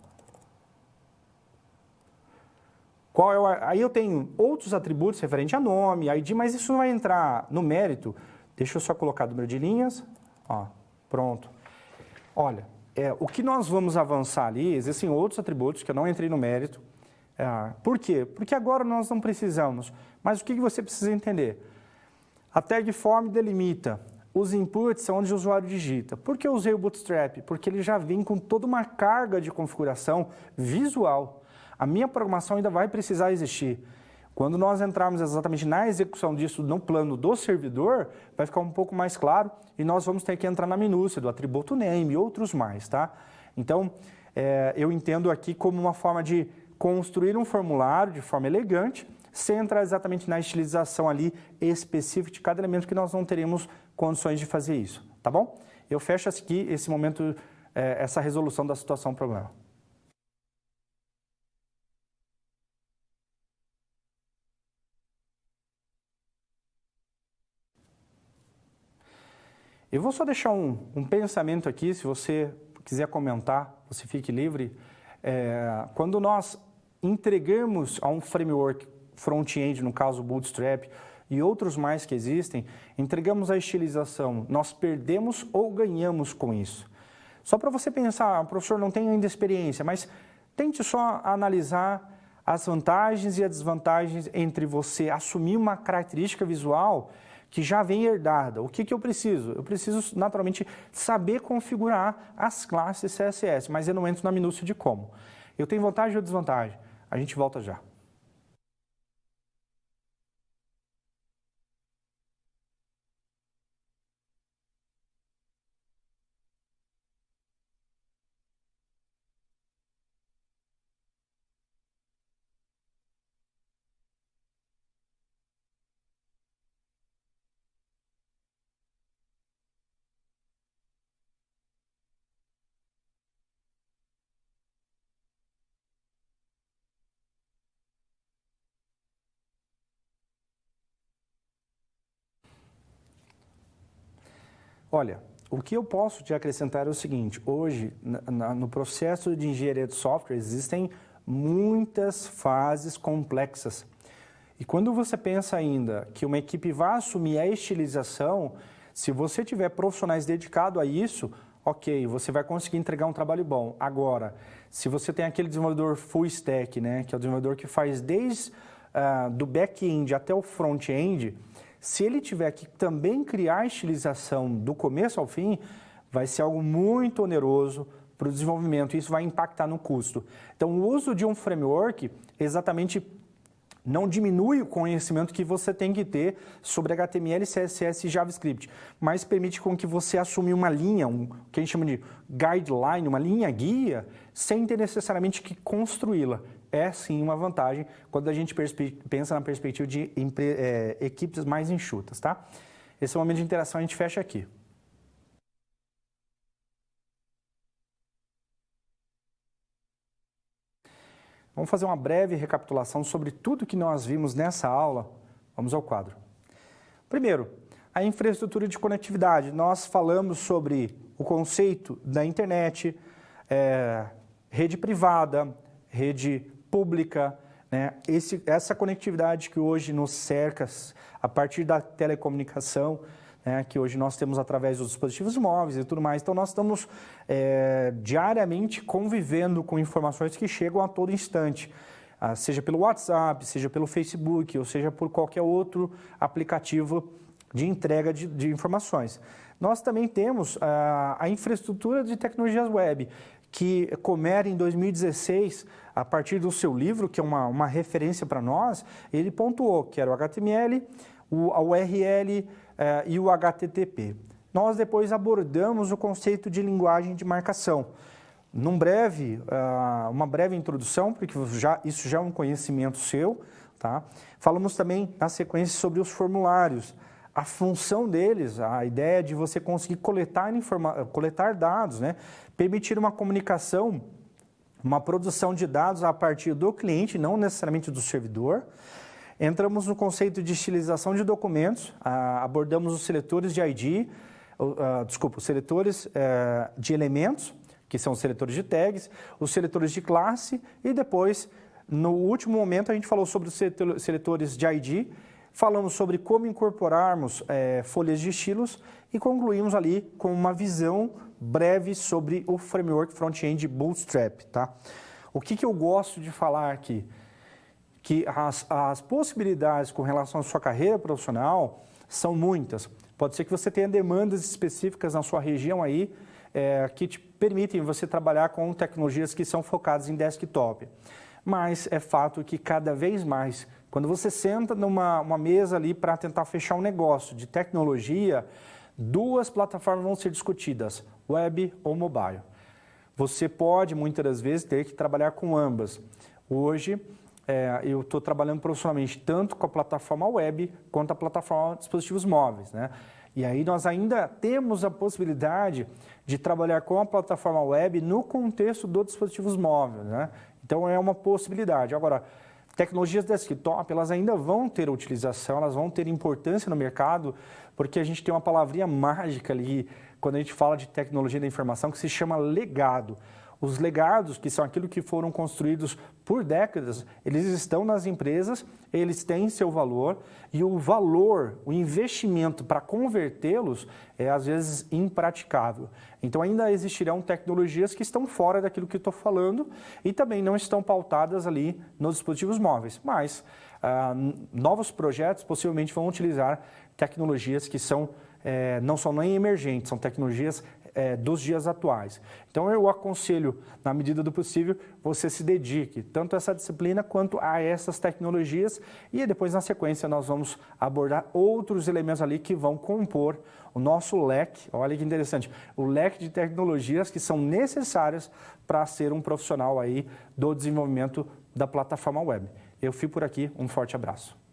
Aí eu tenho outros atributos referente a nome, ID, mas isso não vai entrar no mérito. Deixa eu só colocar número de linhas, ó, pronto. Olha, o que nós vamos avançar ali, existem outros atributos que eu não entrei no mérito. Por quê? Porque agora nós não precisamos. Mas o que você precisa entender? A tag form delimita os inputs onde o usuário digita. Por que eu usei o Bootstrap? Porque ele já vem com toda uma carga de configuração visual. A minha programação ainda vai precisar existir. Quando nós entrarmos exatamente na execução disso no plano do servidor, vai ficar um pouco mais claro e nós vamos ter que entrar na minúcia do atributo name e outros mais, tá? Então, eu entendo aqui como uma forma de construir um formulário de forma elegante, sem entrar exatamente na estilização ali específica de cada elemento, que nós não teremos condições de fazer isso, tá bom? Eu fecho aqui esse momento, essa resolução da situação problema. Eu vou só deixar um pensamento aqui, se você quiser comentar, você fique livre. Quando nós entregamos a um framework front-end, no caso o Bootstrap, e outros mais que existem, entregamos a estilização, nós perdemos ou ganhamos com isso? Só para você pensar, o professor não tem ainda experiência, mas tente só analisar as vantagens e as desvantagens entre você assumir uma característica visual que já vem herdada. O que eu preciso? Eu preciso, naturalmente, saber configurar as classes CSS, mas eu não entro na minúcia de como. Eu tenho vantagem ou desvantagem? A gente volta já. Olha, o que eu posso te acrescentar é o seguinte, hoje, no processo de engenharia de software, existem muitas fases complexas. E quando você pensa ainda que uma equipe vai assumir a estilização, se você tiver profissionais dedicados a isso, ok, você vai conseguir entregar um trabalho bom. Agora, se você tem aquele desenvolvedor full stack, né, que é o desenvolvedor que faz desde do back-end até o front-end, se ele tiver que também criar a estilização do começo ao fim, vai ser algo muito oneroso para o desenvolvimento e isso vai impactar no custo. Então, o uso de um framework exatamente não diminui o conhecimento que você tem que ter sobre HTML, CSS e JavaScript, mas permite com que você assuma uma linha, o que a gente chama de guideline, uma linha guia, sem ter necessariamente que construí-la. É sim uma vantagem quando a gente pensa na perspectiva de equipes mais enxutas, tá? Esse é o momento de interação, a gente fecha aqui. Vamos fazer uma breve recapitulação sobre tudo que nós vimos nessa aula. Vamos ao quadro. Primeiro, a infraestrutura de conectividade. Nós falamos sobre o conceito da internet, rede privada, rede pública, né? Essa conectividade que hoje nos cerca a partir da telecomunicação, né, que hoje nós temos através dos dispositivos móveis e tudo mais. Então, nós estamos diariamente convivendo com informações que chegam a todo instante, seja pelo WhatsApp, seja pelo Facebook, ou seja por qualquer outro aplicativo de entrega de informações. Nós também temos a infraestrutura de tecnologias web, que Comer, em 2016, a partir do seu livro, que é uma referência para nós, ele pontuou que era o HTML, a URL e o HTTP. Nós depois abordamos o conceito de linguagem de marcação. Uma breve introdução, porque isso já é um conhecimento seu, tá? Falamos também na sequência sobre os formulários, a função deles, a ideia de você conseguir coletar dados, né? Permitir uma comunicação, uma produção de dados a partir do cliente, não necessariamente do servidor. Entramos no conceito de estilização de documentos, abordamos os seletores de ID, os seletores de elementos, que são os seletores de tags, os seletores de classe e depois, no último momento, a gente falou sobre os seletores de ID, falamos sobre como incorporarmos folhas de estilos e concluímos ali com uma visão breve sobre o framework front-end Bootstrap, tá? O que eu gosto de falar aqui? Que as possibilidades com relação à sua carreira profissional são muitas. Pode ser que você tenha demandas específicas na sua região aí, que te permitem você trabalhar com tecnologias que são focadas em desktop. Mas é fato que cada vez mais, quando você senta numa mesa ali para tentar fechar um negócio de tecnologia, duas plataformas vão ser discutidas, web ou mobile. Você pode, muitas das vezes, ter que trabalhar com ambas. Hoje, eu estou trabalhando profissionalmente tanto com a plataforma web quanto a plataforma de dispositivos móveis, né? E aí nós ainda temos a possibilidade de trabalhar com a plataforma web no contexto dos dispositivos móveis, né? Então é uma possibilidade. Agora, tecnologias desktop, elas ainda vão ter utilização, elas vão ter importância no mercado, porque a gente tem uma palavrinha mágica ali, quando a gente fala de tecnologia da informação, que se chama legado. Os legados, que são aquilo que foram construídos por décadas, eles estão nas empresas, eles têm seu valor e o valor, o investimento para convertê-los é às vezes impraticável. Então ainda existirão tecnologias que estão fora daquilo que eu estou falando e também não estão pautadas ali nos dispositivos móveis, mas novos projetos possivelmente vão utilizar tecnologias que são não são nem emergentes, são tecnologias dos dias atuais. Então eu aconselho, na medida do possível, você se dedique tanto a essa disciplina quanto a essas tecnologias e depois na sequência nós vamos abordar outros elementos ali que vão compor o nosso leque, olha que interessante, o leque de tecnologias que são necessárias para ser um profissional aí do desenvolvimento da plataforma web. Eu fico por aqui, um forte abraço.